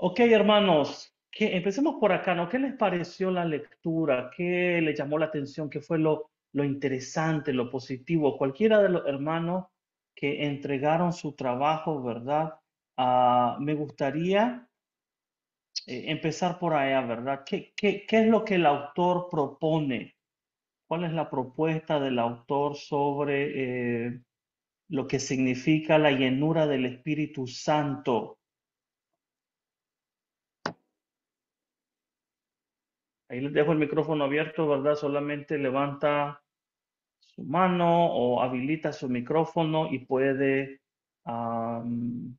Ok, hermanos, empecemos por acá, ¿no? ¿Qué les pareció la lectura? ¿Qué les llamó la atención? ¿Qué fue lo interesante, lo positivo? Cualquiera de los hermanos que entregaron su trabajo, ¿verdad? Me gustaría empezar por allá, ¿verdad? ¿Qué es lo que el autor propone? ¿Cuál es la propuesta del autor sobre lo que significa la llenura del Espíritu Santo? Ahí les dejo el micrófono abierto, ¿verdad? Solamente levanta su mano o habilita su micrófono y puede am,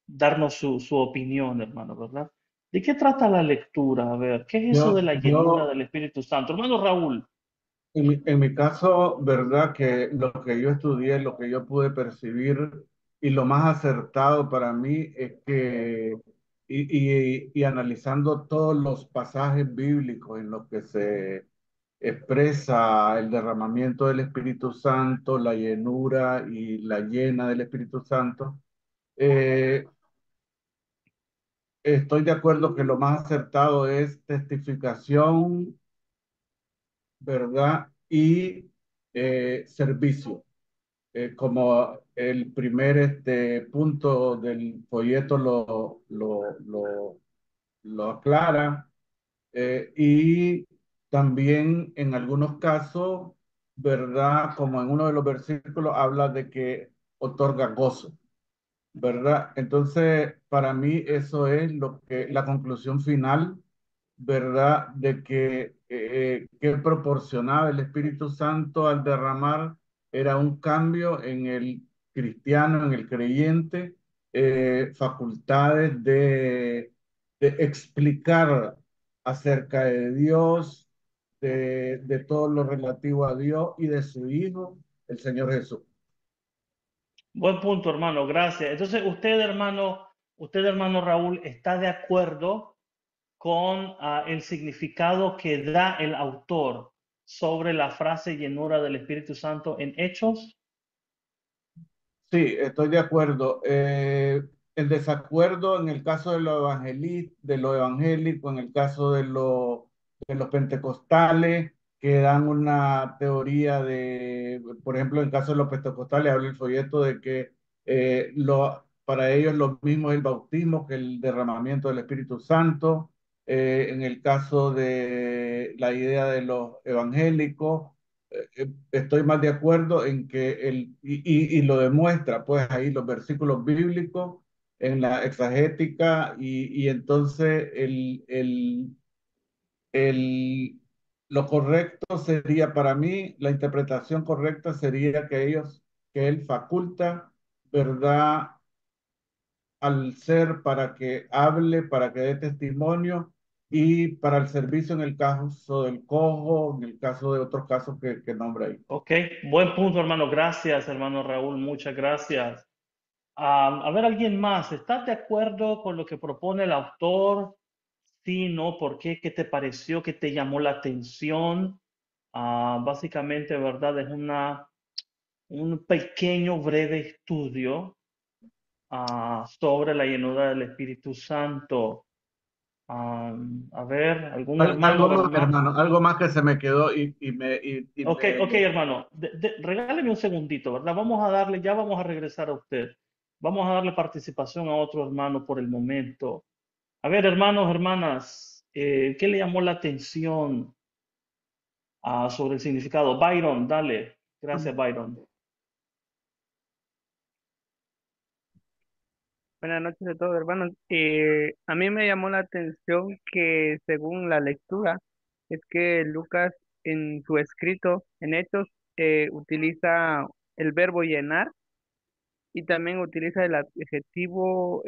darnos su opinión, hermano, ¿verdad? ¿De qué trata la lectura? A ver, ¿qué es eso de Yo, la llenura yo del Espíritu Santo? Hermano Raúl, en mi caso, verdad que lo que yo estudié, lo que yo pude percibir y lo más acertado para mí es que, y analizando todos los pasajes bíblicos en los que se expresa el derramamiento del Espíritu Santo, la llenura y la llena del Espíritu Santo, eh, estoy de acuerdo que lo más acertado es testificación, ¿verdad? Y servicio. Como el primer punto del folleto lo aclara, y también en algunos casos, ¿verdad? Como en uno de los versículos habla de que otorga gozo. ¿Verdad? Entonces, para mí eso es lo que la conclusión final, ¿verdad? De que proporcionaba el Espíritu Santo al derramar era un cambio en el cristiano, en el creyente, facultades de explicar acerca de Dios, de todo lo relativo a Dios y de su Hijo, el Señor Jesús. buen punto, hermano, gracias. Entonces, usted, hermano Raúl, ¿está de acuerdo con el significado que da el autor sobre la frase llenura del Espíritu Santo en Hechos? Sí, estoy de acuerdo. El desacuerdo en el caso de lo evangélico, en el caso de los pentecostales, que dan una teoría por ejemplo, en el caso de los pentecostales, habla el folleto de que para ellos lo mismo es el bautismo que el derramamiento del Espíritu Santo. En el caso de la idea de los evangélicos, estoy más de acuerdo en que y lo demuestra, pues ahí los versículos bíblicos en la exegética, y entonces el, lo correcto sería para mí, la interpretación correcta sería que él faculta, ¿verdad? Al ser para que hable, para que dé testimonio y para el servicio en el caso del cojo, en el caso de otros casos que nombra ahí. Ok, buen punto, hermano. Gracias, hermano Raúl. Muchas gracias. A ver, alguien más, ¿estás de acuerdo con lo que propone el autor? Sí, no, ¿por qué? ¿Qué te pareció? ¿Qué te llamó la atención? Básicamente, ¿verdad? Es un pequeño, breve estudio sobre la llenura del Espíritu Santo. A ver, ¿algún hermano Algo o más, hermana? hermano, algo más que se me quedó y Ok, ok, hermano, regáleme un segundito, ¿verdad? Ya vamos a regresar a usted. Vamos a darle participación a otro hermano por el momento. A ver, hermanos, hermanas, ¿qué le llamó la atención sobre el significado? Byron, dale. Gracias, Byron. Buenas noches a todos, hermanos. A mí me llamó la atención que según la lectura, es que Lucas en su escrito, en Hechos, utiliza el verbo llenar y también utiliza el adjetivo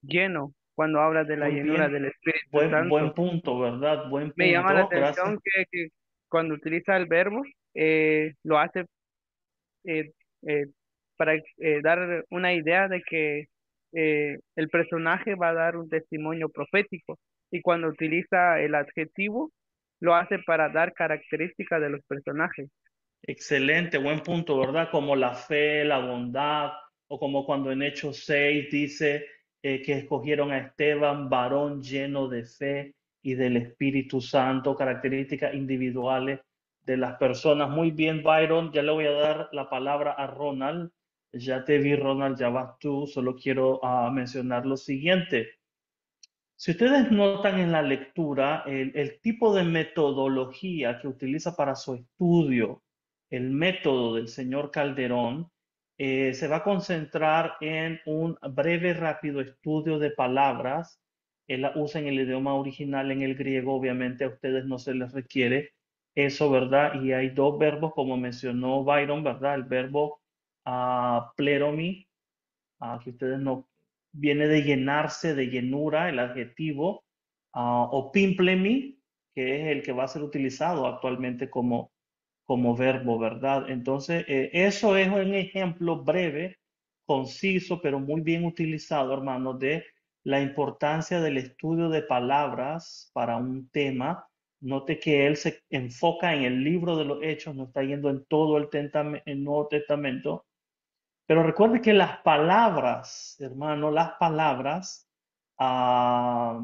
lleno cuando habla de la Muy llenura bien. del Espíritu Buen Santo. punto, ¿verdad? Buen Me llama la punto. Gracias. atención que cuando utiliza el verbo, lo hace eh, eh, para dar una idea de que el personaje va a dar un testimonio profético y cuando utiliza el adjetivo lo hace para dar características de los personajes. Excelente, buen punto, ¿verdad? Como la fe, la bondad, o como cuando en Hechos 6 dice que escogieron a Esteban, varón lleno de fe y del Espíritu Santo, características individuales de las personas. Muy bien, Byron, ya le voy a dar la palabra a Ronald. Ya te vi, Ronald, ya vas tú. Solo quiero mencionar lo siguiente. Si ustedes notan en la lectura, el tipo de metodología que utiliza para su estudio, el método del señor Calderón, se va a concentrar en un breve, rápido estudio de palabras. Él la usa en el idioma original, en el griego, obviamente a ustedes no se les requiere eso, ¿verdad? Y hay dos verbos, como mencionó Byron, ¿verdad? El verbo pleromai, que ustedes no, viene de llenarse, de llenura, el adjetivo, o pimplemi, que es el que va a ser utilizado actualmente como verbo, ¿verdad? Entonces, eso es un ejemplo breve, conciso, pero muy bien utilizado, hermano, de la importancia del estudio de palabras para un tema. Note que él se enfoca en el libro de los Hechos, no está yendo en todo el Nuevo Testamento, pero recuerde que las palabras, hermano, las palabras ah,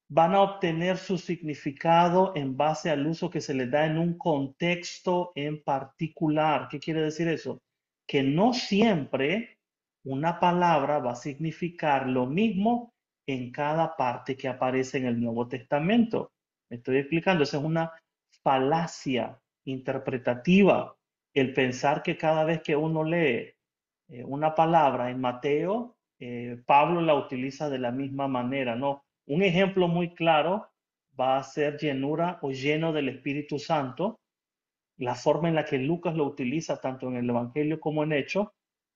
van a obtener su significado en base al uso que se les da en un contexto en particular. ¿Qué quiere decir eso? Que no siempre una palabra va a significar lo mismo en cada parte que aparece en el Nuevo Testamento. Me estoy explicando, esa es una falacia interpretativa, el pensar que cada vez que uno lee una palabra en Mateo, Pablo la utiliza de la misma manera, ¿no? Un ejemplo muy claro va a ser llenura o lleno del Espíritu Santo, la forma en la que Lucas lo utiliza tanto en el Evangelio como en Hechos.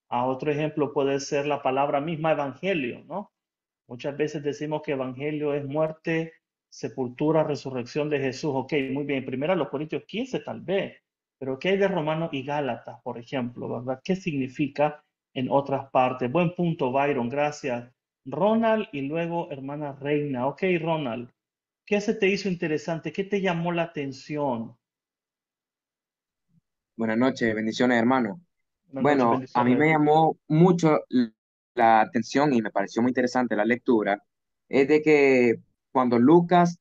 A otro ejemplo puede ser la palabra misma evangelio, ¿no? Muchas veces decimos que evangelio es muerte, sepultura, resurrección de Jesús. Ok, muy bien. Primero los Corintios 15 tal vez, pero ¿qué hay de Romanos y Gálatas, por ejemplo, verdad? ¿Qué significa en otras partes? Buen punto, Byron, gracias. Ronald y luego hermana Reina. Ok, Ronald, ¿qué se te hizo interesante? ¿Qué te llamó la atención? Buenas noches, bendiciones, hermano. Buenas noches, Bueno, a mí bendiciones. me llamó mucho la atención y me pareció muy interesante la lectura, es de que cuando Lucas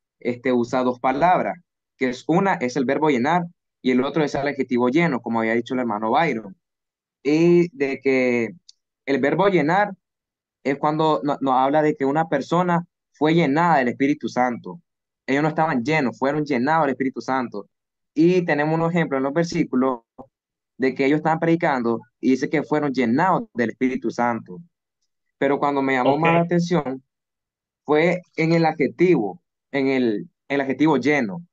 usa dos palabras, que es una es el verbo llenar y el otro es el adjetivo lleno, como había dicho el hermano Byron, y de que el verbo llenar es cuando nos habla de que una persona fue llenada del Espíritu Santo. Ellos no estaban llenos, fueron llenados del Espíritu Santo. Y tenemos un ejemplo en los versículos de que ellos estaban predicando y dice que fueron llenados del Espíritu Santo. Pero cuando me llamó Ok, más la atención fue en el adjetivo, el adjetivo lleno,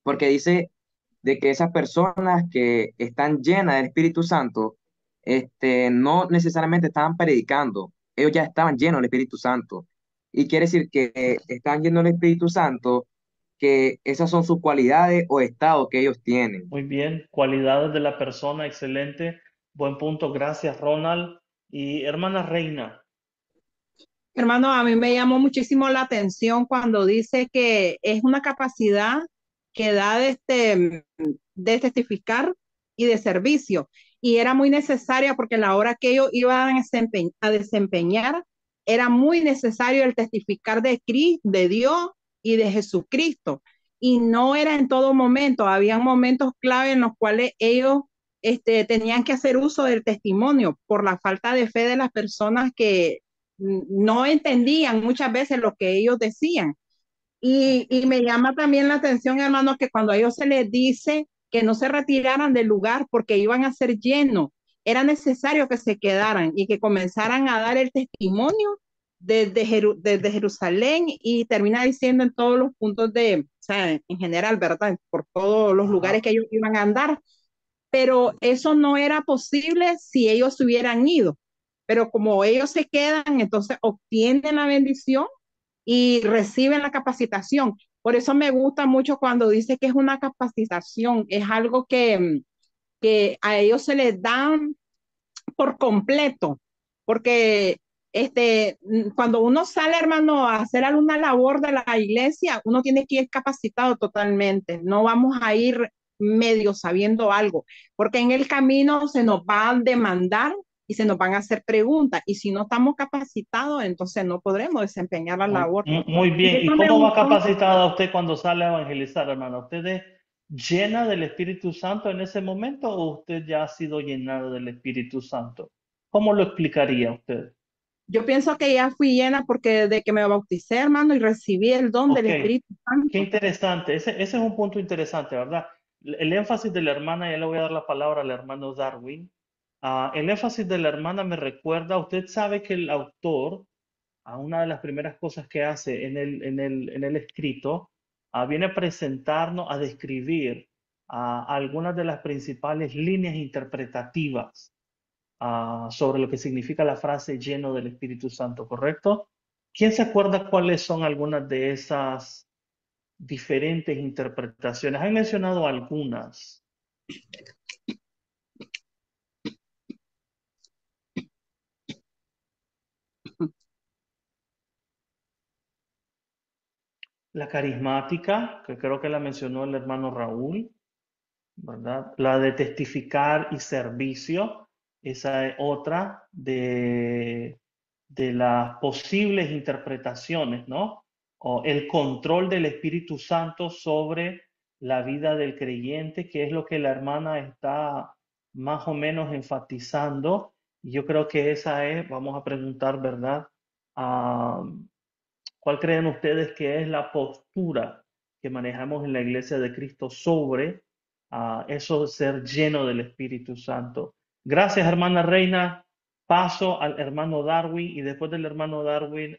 porque dice de que esas personas que están llenas del Espíritu Santo, no necesariamente estaban predicando, ellos ya estaban llenos del Espíritu Santo. Y quiere decir que están llenos del Espíritu Santo, que esas son sus cualidades o estados que ellos tienen. muy bien. Cualidades de la persona, excelente. Buen punto, gracias, Ronald. Y hermana Reina. Hermano, a mí me llamó muchísimo la atención cuando dice que es una capacidad que da de testificar y de servicio. Y era muy necesaria porque la hora que ellos iban a desempeñar, era muy necesario el testificar de Dios y de Jesucristo. Y no era en todo momento, había momentos clave en los cuales ellos tenían que hacer uso del testimonio por la falta de fe de las personas que no entendían muchas veces lo que ellos decían. Y me llama también la atención, hermanos, que cuando a ellos se les dice que no se retiraran del lugar porque iban a ser llenos, era necesario que se quedaran y que comenzaran a dar el testimonio desde Jerusalén y termina diciendo en todos los puntos o sea, en general, ¿verdad? Por todos los lugares Ajá. que ellos iban a andar, pero eso no era posible si ellos se hubieran ido. Pero como ellos se quedan, entonces obtienen la bendición y reciben la capacitación. Por eso me gusta mucho cuando dice que es una capacitación, es algo que a ellos se les dan por completo, porque cuando uno sale, hermano, a hacer alguna labor de la iglesia, uno tiene que ir capacitado totalmente, no vamos a ir medio sabiendo algo, porque en el camino se nos va a demandar y se nos van a hacer preguntas. Y si no estamos capacitados, entonces no podremos desempeñar la labor. Muy Y bien. ¿Y eso me cómo va gustó. capacitada usted cuando sale a evangelizar, hermano? ¿Usted es llena del Espíritu Santo en ese momento o usted ya ha sido llenada del Espíritu Santo? ¿Cómo lo explicaría usted? Yo pienso que ya fui llena porque desde que me bauticé, hermano, y recibí el don del Ok, Espíritu qué Santo. interesante. Ese es un punto interesante, ¿verdad? El énfasis de la hermana, ya le voy a dar la palabra al hermano Darwin. El énfasis de la hermana me recuerda, usted sabe que el autor, una de las primeras cosas que hace en el escrito, viene a presentarnos, a describir algunas de las principales líneas interpretativas sobre lo que significa la frase lleno del Espíritu Santo, ¿correcto? ¿Quién se acuerda cuáles son algunas de esas diferentes interpretaciones? Han mencionado algunas. La carismática, que creo que la mencionó el hermano Raúl, ¿verdad? La de testificar y servicio, esa es otra de las posibles interpretaciones, ¿no? O el control del Espíritu Santo sobre la vida del creyente, que es lo que la hermana está más o menos enfatizando. Y yo creo que esa es, vamos a preguntar, ¿verdad? Ah, ¿Cuál creen ustedes que es la postura que manejamos en la Iglesia de Cristo sobre eso de ser lleno del Espíritu Santo? Gracias, hermana Reina. Paso al hermano Darwin y después del hermano Darwin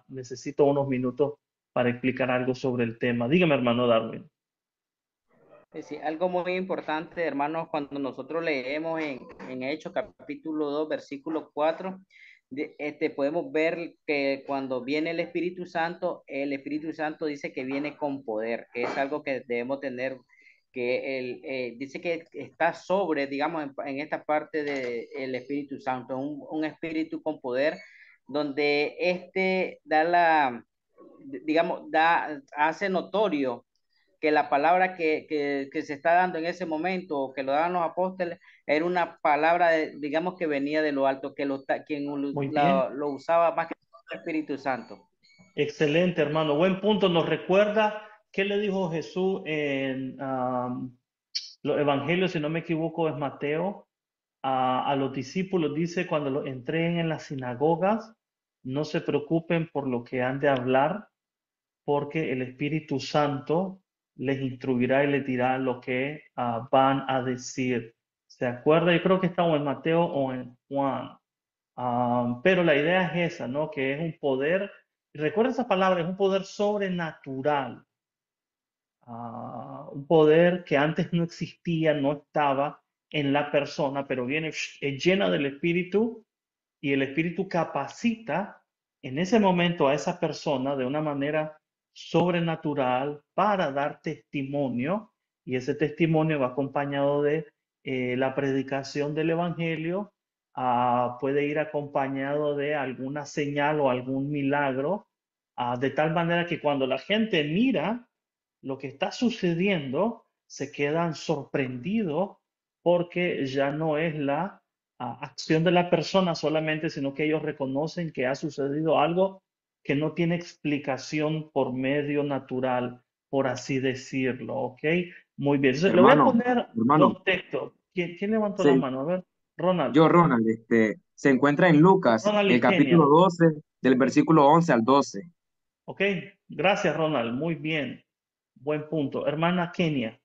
necesito unos minutos para explicar algo sobre el tema. Dígame, hermano Darwin. Sí, algo muy importante, hermanos, cuando nosotros leemos en Hechos capítulo 2 versículo 4, podemos ver que cuando viene el Espíritu Santo dice que viene con poder, que es algo que debemos tener, que dice que está sobre, digamos, en esta parte del Espíritu Santo, un espíritu con poder, donde hace notorio que la palabra que se está dando en ese momento, o que lo daban los apóstoles, era una palabra, digamos, que venía de lo alto, quien Muy bien. lo usaba más que el Espíritu Santo. Excelente, hermano. Buen punto. Nos recuerda qué le dijo Jesús en los evangelios, si no me equivoco, es Mateo. A los discípulos dice, cuando los entreguen en las sinagogas, no se preocupen por lo que han de hablar, porque el Espíritu Santo les instruirá y les dirá lo que van a decir. ¿Se acuerda? Yo creo que está o en Mateo o en Juan. Pero la idea es esa, ¿no? Que es un poder, recuerda esa palabra, es un poder sobrenatural, un poder que antes no existía, no estaba en la persona, pero viene, es llena del Espíritu y el Espíritu capacita en ese momento a esa persona de una manera sobrenatural para dar testimonio y ese testimonio va acompañado de la predicación del Evangelio, puede ir acompañado de alguna señal o algún milagro, de tal manera que cuando la gente mira lo que está sucediendo, se quedan sorprendidos porque ya no es la acción de la persona solamente, sino que ellos reconocen que ha sucedido algo que no tiene explicación por medio natural, por así decirlo, ¿ok? Muy bien. Entonces, le voy a Hermano, poner hermano, dos textos. ¿Quién levantó la se- mano? A ver, Ronald. yo, Ronald, se encuentra en Lucas, Ronald el y capítulo Kenia. 12 del versículo 11 al 12. ¿Ok? Gracias, Ronald. Muy bien. Buen punto. Hermana Kenia.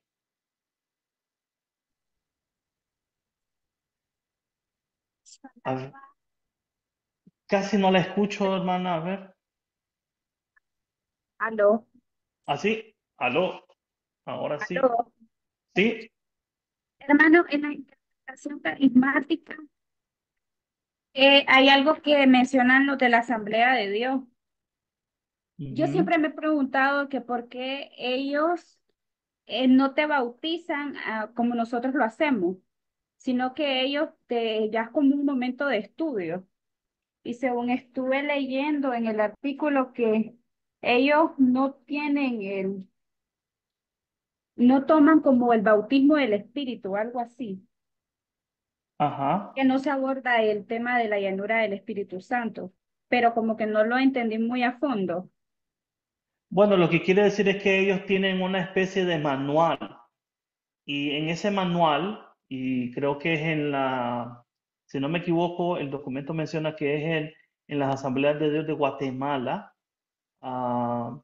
A ver, casi no la escucho, hermana. A ver. Aló, Así. Aló. Ahora sí. aló. Sí. Hermano, en la interpretación carismática hay algo que mencionan los de la Asamblea de Dios. Yo Ujú. siempre me he preguntado que por qué ellos no te bautizan como nosotros lo hacemos, sino que ellos ya es como un momento de estudio. Y según estuve leyendo en el artículo que ellos no tienen no toman como el bautismo del Espíritu, algo así. Ajá. que no se aborda el tema de la llanura del Espíritu Santo, pero como que no lo entendí muy a fondo. Bueno, lo que quiere decir es que ellos tienen una especie de manual y en ese manual, y creo que es si no me equivoco, el documento menciona que es en las Asambleas de Dios de Guatemala, ah,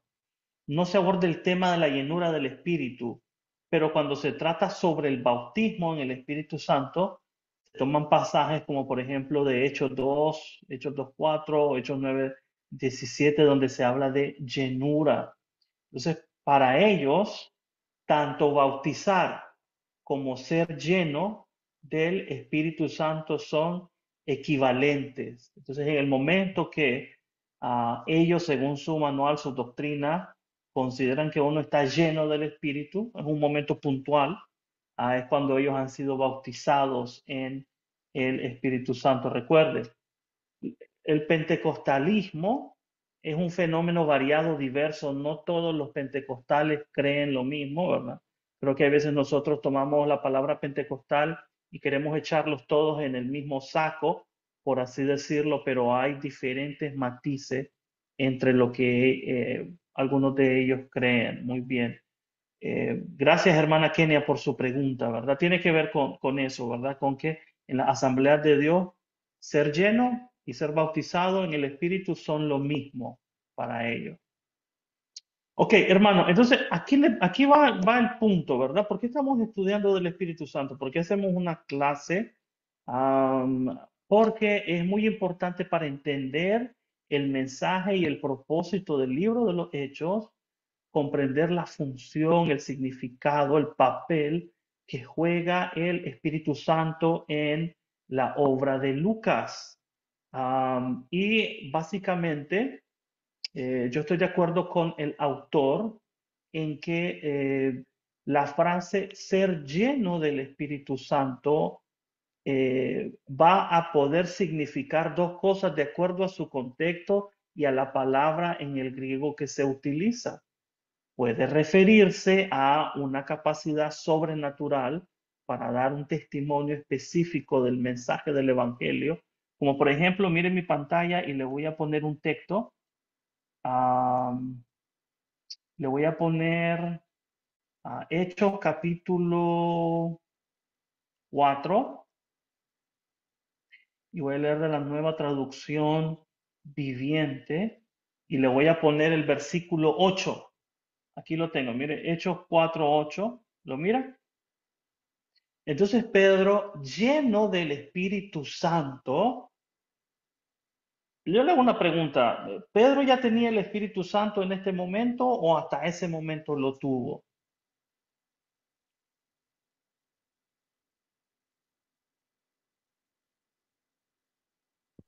no se aborda el tema de la llenura del Espíritu, pero cuando se trata sobre el bautismo en el Espíritu Santo, se toman pasajes como por ejemplo de Hechos 2:4, Hechos 9:17, donde se habla de llenura. Entonces, para ellos, tanto bautizar como ser lleno del Espíritu Santo son equivalentes. Entonces, en el momento que ellos, según su manual, su doctrina, consideran que uno está lleno del Espíritu, es un momento puntual, es cuando ellos han sido bautizados en el Espíritu Santo. Recuerden, el pentecostalismo es un fenómeno variado, diverso. No todos los pentecostales creen lo mismo, ¿verdad? Creo que a veces nosotros tomamos la palabra pentecostal y queremos echarlos todos en el mismo saco, por así decirlo, pero hay diferentes matices entre lo que algunos de ellos creen. Muy bien. Gracias, hermana Kenia, por su pregunta, ¿verdad? Tiene que ver con eso, ¿verdad? Con que en las asambleas de Dios, ser lleno y ser bautizado en el Espíritu son lo mismo para ellos. Ok, hermano, entonces aquí va el punto, ¿verdad? ¿Por qué estamos estudiando del Espíritu Santo? ¿Por qué hacemos una clase? Porque es muy importante para entender el mensaje y el propósito del libro de los Hechos, comprender la función, el significado, el papel que juega el Espíritu Santo en la obra de Lucas. Y básicamente, yo estoy de acuerdo con el autor en que la frase ser lleno del Espíritu Santo va a poder significar dos cosas de acuerdo a su contexto y a la palabra en el griego que se utiliza. Puede referirse a una capacidad sobrenatural para dar un testimonio específico del mensaje del Evangelio. Como por ejemplo, miren mi pantalla y le voy a poner un texto. Le voy a poner Hechos capítulo 4 y voy a leer de la Nueva Traducción Viviente y le voy a poner el versículo 8. Aquí lo tengo, mire, Hechos 4:8. ¿Lo mira? Entonces Pedro, lleno del Espíritu Santo, yo le hago una pregunta, ¿Pedro ya tenía el Espíritu Santo en este momento o hasta ese momento lo tuvo?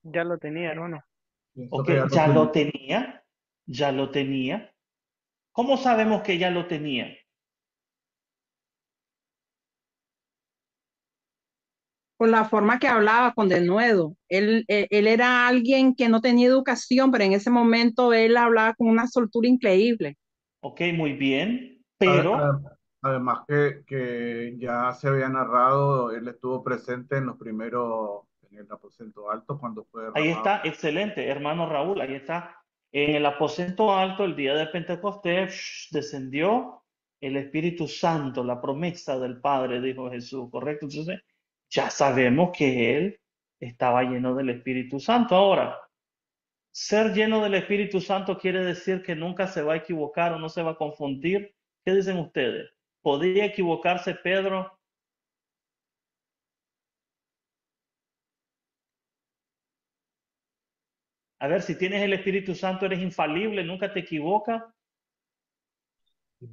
Ya lo tenía, hermano. Pienso Ok, que ya lo ya tenía. lo tenía, ya lo tenía. ¿Cómo sabemos que ya lo tenía? Por la forma que hablaba con denuedo. Él era alguien que no tenía educación, pero en ese momento él hablaba con una soltura increíble. Ok, muy bien, A- pero, a- Además que ya se había narrado, él estuvo presente en los primeros, en el aposento alto cuando fue ahí derramado. está, excelente, hermano Raúl, ahí está. En el aposento alto, el día de Pentecostés, descendió el Espíritu Santo, la promesa del Padre, dijo Jesús, ¿correcto? Entonces, ya sabemos que él estaba lleno del Espíritu Santo. Ahora, ser lleno del Espíritu Santo quiere decir que nunca se va a equivocar o no se va a confundir. ¿Qué dicen ustedes? ¿Podría equivocarse Pedro? A ver, si tienes el Espíritu Santo, eres infalible, nunca te equivocas.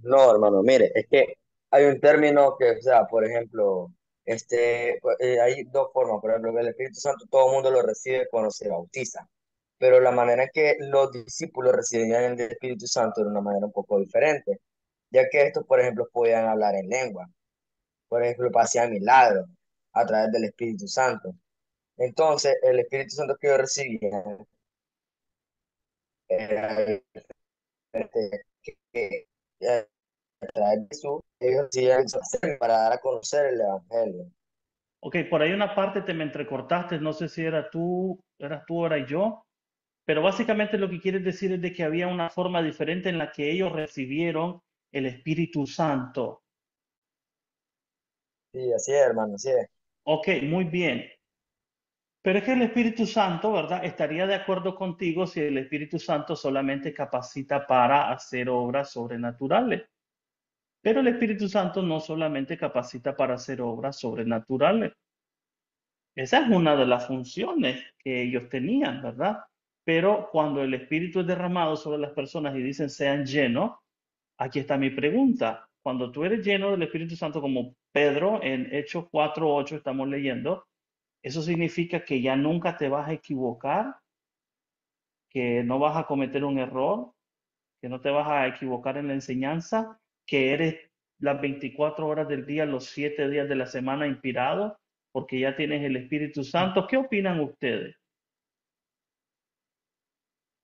No, hermano, mire, es que hay un término que, o sea, por ejemplo, hay dos formas, por ejemplo, que el Espíritu Santo todo el mundo lo recibe cuando se bautiza, pero la manera en que los discípulos recibían el Espíritu Santo era una manera un poco diferente, ya que estos, por ejemplo, podían hablar en lengua, por ejemplo, hacían milagros a través del Espíritu Santo. Entonces, el Espíritu Santo que ellos recibían era que a través de Jesús, ellos hacían para dar a conocer el Evangelio. Ok, por ahí una parte te me entrecortaste, no sé si eras tú o era yo, pero básicamente lo que quieres decir es de que había una forma diferente en la que ellos recibieron el Espíritu Santo. Sí, así es, hermano, así es. Ok, muy bien. Pero es que el Espíritu Santo, ¿verdad? Estaría de acuerdo contigo si el Espíritu Santo solamente capacita para hacer obras sobrenaturales. Pero el Espíritu Santo no solamente capacita para hacer obras sobrenaturales. Esa es una de las funciones que ellos tenían, ¿verdad? Pero cuando el Espíritu es derramado sobre las personas y dicen sean llenos, aquí está mi pregunta. Cuando tú eres lleno del Espíritu Santo, como Pedro en Hechos 4:8 estamos leyendo, eso significa que ya nunca te vas a equivocar, que no vas a cometer un error, que no te vas a equivocar en la enseñanza, que eres las 24 horas del día, los 7 días de la semana inspirado, porque ya tienes el Espíritu Santo. ¿Qué opinan ustedes?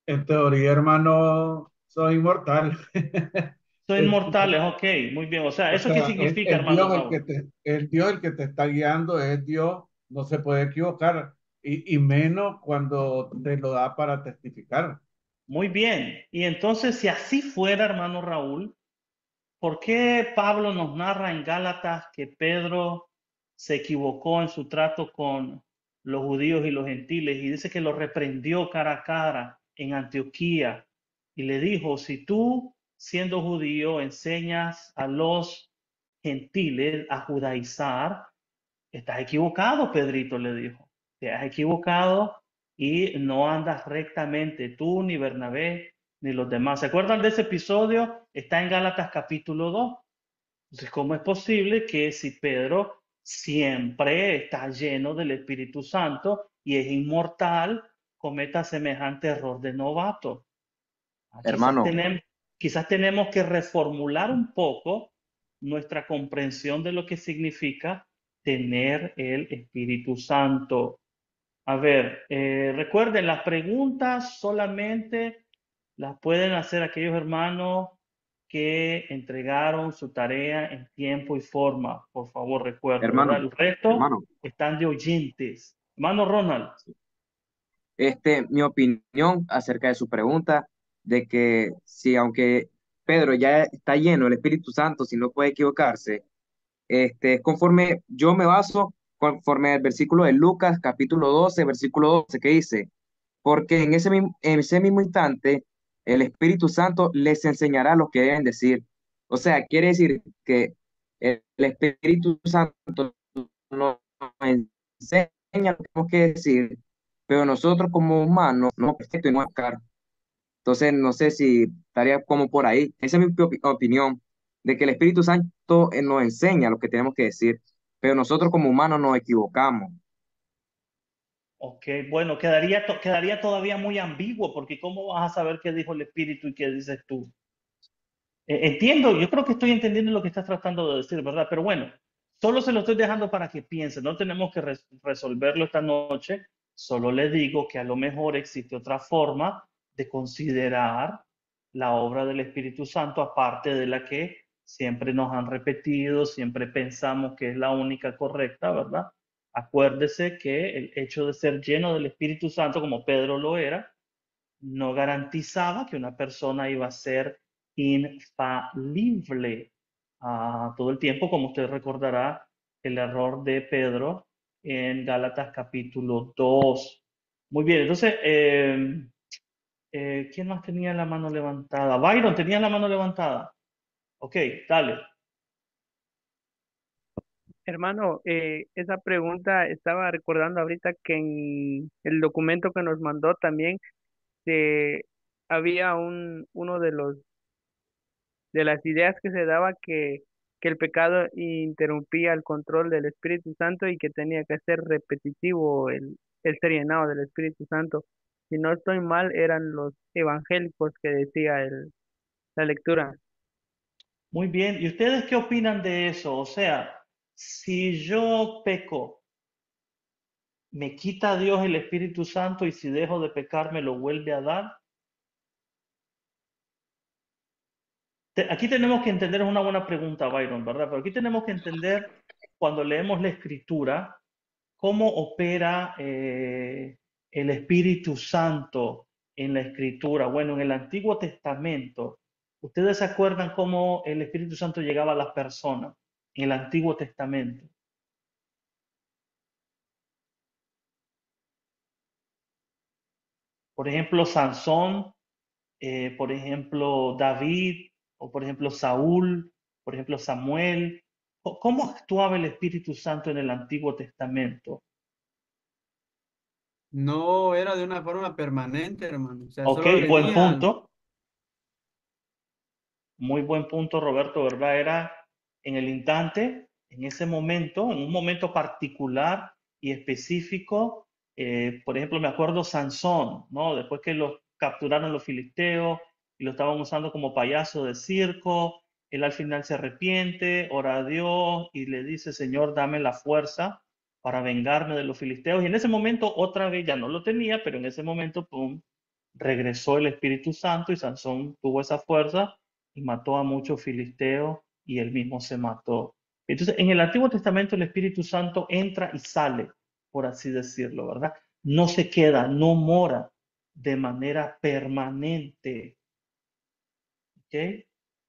En teoría, hermano, soy inmortal. Son Es- inmortales, ok, muy bien. O sea, O ¿eso qué sea, significa, hermano Raúl? El Dios el que te está guiando es Dios, no se puede equivocar, y menos cuando te lo da para testificar. Muy bien. Y entonces, si así fuera, hermano Raúl, ¿por qué Pablo nos narra en Gálatas que Pedro se equivocó en su trato con los judíos y los gentiles y dice que lo reprendió cara a cara en Antioquía y le dijo, si tú, siendo judío, enseñas a los gentiles a judaizar, estás equivocado, Pedrito, le dijo. Te has equivocado y no andas rectamente tú, ni Bernabé, ni los demás. ¿Se acuerdan de ese episodio? Está en Gálatas capítulo 2. Entonces, ¿cómo es posible que si Pedro siempre está lleno del Espíritu Santo y es inmortal, cometa semejante error de novato? Quizás Hermano, quizás tenemos que reformular un poco nuestra comprensión de lo que significa tener el Espíritu Santo. A ver, recuerden, las preguntas solamente las pueden hacer aquellos hermanos que entregaron su tarea en tiempo y forma. Por favor, recuerden, ¿verdad? hermano, El resto hermano. están de oyentes. Hermano Ronald. Mi opinión acerca de su pregunta, de que si aunque Pedro ya está lleno del Espíritu Santo, si no puede equivocarse, es conforme yo me baso, conforme al versículo de Lucas, capítulo 12 versículo 12 que dice, porque en ese mismo instante el Espíritu Santo les enseñará lo que deben decir. O sea, quiere decir que el Espíritu Santo nos enseña lo que tenemos que decir, pero nosotros como humanos no perfecto y no buscar. Entonces, no sé si estaría como por ahí. Esa es mi opinión, de que el Espíritu Santo nos enseña lo que tenemos que decir, pero nosotros como humanos nos equivocamos. Ok, bueno, quedaría todavía muy ambiguo porque ¿cómo vas a saber qué dijo el Espíritu y qué dices tú? Entiendo, yo creo que estoy entendiendo lo que estás tratando de decir, ¿verdad? Pero bueno, solo se lo estoy dejando para que piense, no tenemos que resolverlo esta noche, solo le digo que a lo mejor existe otra forma de considerar la obra del Espíritu Santo, aparte de la que siempre nos han repetido, siempre pensamos que es la única correcta, ¿verdad? Acuérdese que el hecho de ser lleno del Espíritu Santo, como Pedro lo era, no garantizaba que una persona iba a ser infalible todo el tiempo, como usted recordará el error de Pedro en Gálatas capítulo 2. Muy bien, entonces, ¿quién más tenía la mano levantada? Byron, ¿tenía la mano levantada? Ok, dale. Hermano, esa pregunta estaba recordando ahorita que en el documento que nos mandó también había uno de las ideas que se daba que el pecado interrumpía el control del Espíritu Santo y que tenía que ser repetitivo el ser llenado del Espíritu Santo. Si no estoy mal, eran los evangélicos que decía la lectura. Muy bien, ¿y ustedes qué opinan de eso? O sea, si yo peco, ¿me quita Dios el Espíritu Santo y si dejo de pecar me lo vuelve a dar? Aquí tenemos que entender, es una buena pregunta, Byron, ¿verdad? Pero aquí tenemos que entender cuando leemos la escritura ¿Cómo opera el Espíritu Santo en la Escritura? Bueno, en el Antiguo Testamento, ¿ustedes se acuerdan cómo el Espíritu Santo llegaba a las personas en el Antiguo Testamento? Por ejemplo, Sansón, por ejemplo, David, o por ejemplo, Saúl, por ejemplo, Samuel. ¿Cómo actuaba el Espíritu Santo en el Antiguo Testamento? No era de una forma permanente, hermano. O sea, Ok, solo buen venía. punto. Muy buen punto, Roberto, ¿verdad? Era en el instante, en ese momento, en un momento particular y específico. Por ejemplo, me acuerdo Sansón, ¿no? Después que lo capturaron los filisteos y lo estaban usando como payaso de circo, él al final se arrepiente, ora a Dios y le dice, Señor, dame la fuerza para vengarme de los filisteos. Y en ese momento, otra vez, ya no lo tenía, pero en ese momento, pum, regresó el Espíritu Santo y Sansón tuvo esa fuerza y mató a muchos filisteos y él mismo se mató. Entonces, en el Antiguo Testamento el Espíritu Santo entra y sale, por así decirlo, ¿verdad? No se queda, no mora de manera permanente, ¿ok?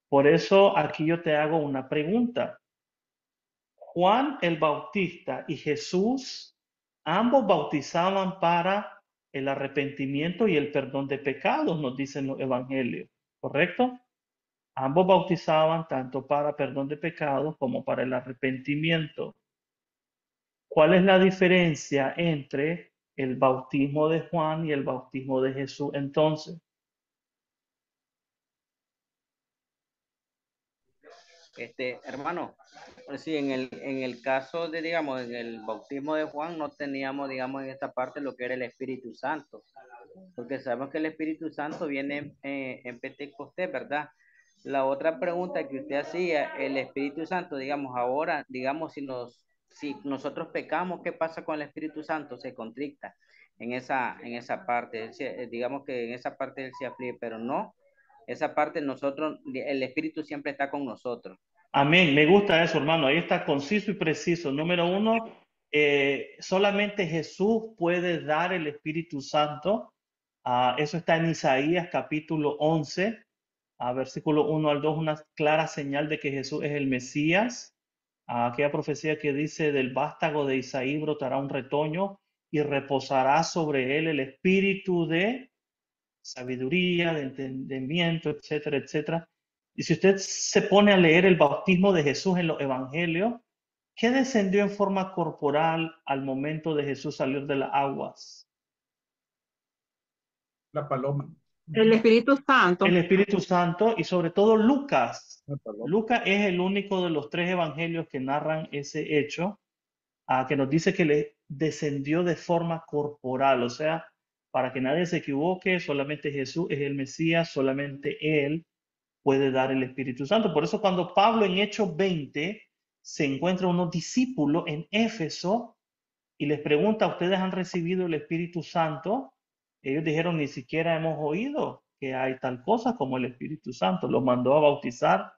Por eso aquí yo te hago una pregunta. Juan el Bautista y Jesús, ambos bautizaban para el arrepentimiento y el perdón de pecados, nos dicen los evangelios, ¿correcto? Ambos bautizaban tanto para perdón de pecados como para el arrepentimiento. ¿Cuál es la diferencia entre el bautismo de Juan y el bautismo de Jesús entonces? Hermano, pues sí, en el caso de, digamos, en el bautismo de Juan no teníamos, digamos, en esta parte lo que era el Espíritu Santo, porque sabemos que el Espíritu Santo viene en Pentecostés, ¿verdad? La otra pregunta que usted hacía, el Espíritu Santo, digamos, ahora, digamos, si nosotros pecamos, ¿qué pasa con el Espíritu Santo? Se contricta en esa parte, digamos que en esa parte él se aflige, pero no, esa parte nosotros, el Espíritu siempre está con nosotros. Amén, me gusta eso, hermano. Ahí está conciso y preciso. Número uno, solamente Jesús puede dar el Espíritu Santo. Eso está en Isaías capítulo 11, versículo 1 al 2, una clara señal de que Jesús es el Mesías. Aquella profecía que dice, del vástago de Isaí brotará un retoño y reposará sobre él el espíritu de sabiduría, de entendimiento, etcétera, etcétera. Y si usted se pone a leer el bautismo de Jesús en los evangelios, ¿qué descendió en forma corporal al momento de Jesús salir de las aguas? La paloma. El Espíritu Santo. El Espíritu Santo y sobre todo Lucas. La paloma. Lucas es el único de los tres evangelios que narran ese hecho, que nos dice que le descendió de forma corporal, o sea, para que nadie se equivoque, solamente Jesús es el Mesías, solamente Él puede dar el Espíritu Santo. Por eso cuando Pablo en Hechos 20 se encuentra unos discípulos en Éfeso y les pregunta, ¿ustedes han recibido el Espíritu Santo? Ellos dijeron, ni siquiera hemos oído que hay tal cosa como el Espíritu Santo. Los mandó a bautizar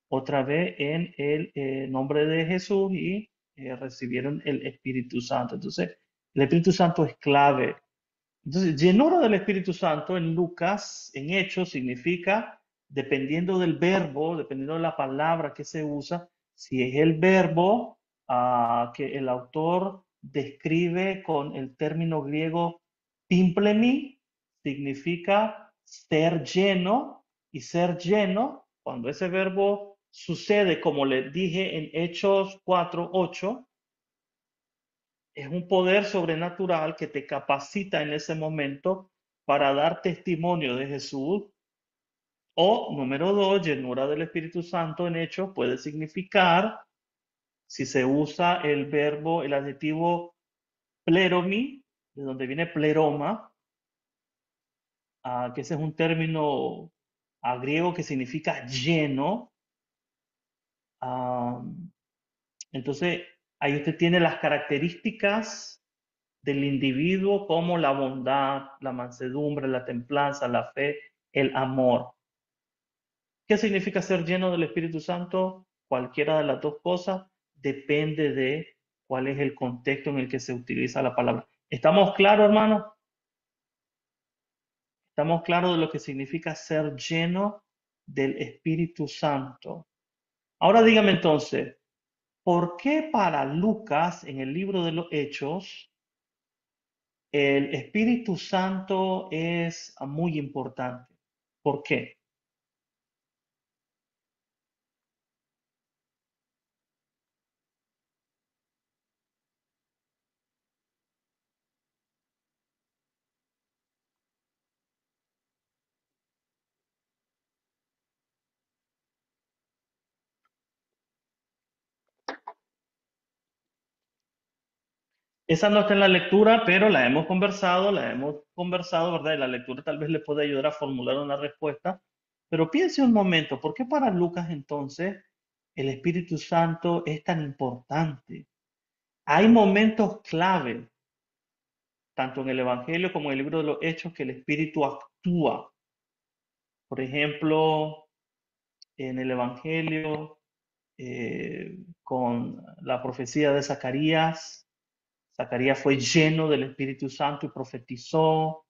otra vez en el nombre de Jesús y recibieron el Espíritu Santo. Entonces, el Espíritu Santo es clave. Entonces, llenura del Espíritu Santo en Lucas, en Hechos, significa, dependiendo del verbo, dependiendo de la palabra que se usa, si es el verbo que el autor describe con el término griego pimplemi, significa ser lleno, y ser lleno, cuando ese verbo sucede, como le dije en Hechos 4:8, es un poder sobrenatural que te capacita en ese momento para dar testimonio de Jesús. O, número dos, llenura del Espíritu Santo en Hechos puede significar, si se usa el verbo, el adjetivo pleromi, de donde viene pleroma, que ese es un término griego que significa lleno. ah, entonces, ahí usted tiene las características del individuo como la bondad, la mansedumbre, la templanza, la fe, el amor. ¿Qué significa ser lleno del Espíritu Santo? Cualquiera de las dos cosas depende de cuál es el contexto en el que se utiliza la palabra. ¿Estamos claros, hermanos? ¿Estamos claros de lo que significa ser lleno del Espíritu Santo? Ahora dígame entonces, ¿por qué para Lucas en el libro de los Hechos el Espíritu Santo es muy importante? ¿Por qué? Esa no está en la lectura, pero la hemos conversado, ¿verdad? Y la lectura tal vez le puede ayudar a formular una respuesta. Pero piense un momento, ¿por qué para Lucas entonces el Espíritu Santo es tan importante? Hay momentos clave, tanto en el Evangelio como en el libro de los Hechos, que el Espíritu actúa. Por ejemplo, en el Evangelio, con la profecía de Zacarías. Zacarías fue lleno del Espíritu Santo y profetizó.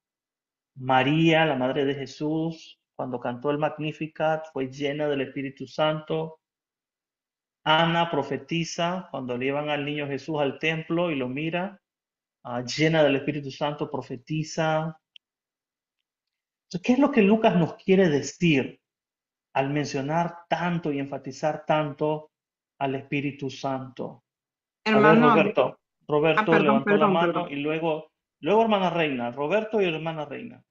María, la madre de Jesús, cuando cantó el Magnificat, fue llena del Espíritu Santo. Ana profetiza cuando llevan al niño Jesús al templo y lo mira, llena del Espíritu Santo, profetiza. Entonces, ¿qué es lo que Lucas nos quiere decir al mencionar tanto y enfatizar tanto al Espíritu Santo? A ver, Hermano, Roberto perdón, levantó la perdón, mano perdón. y luego hermana Reina, Roberto y hermana Reina.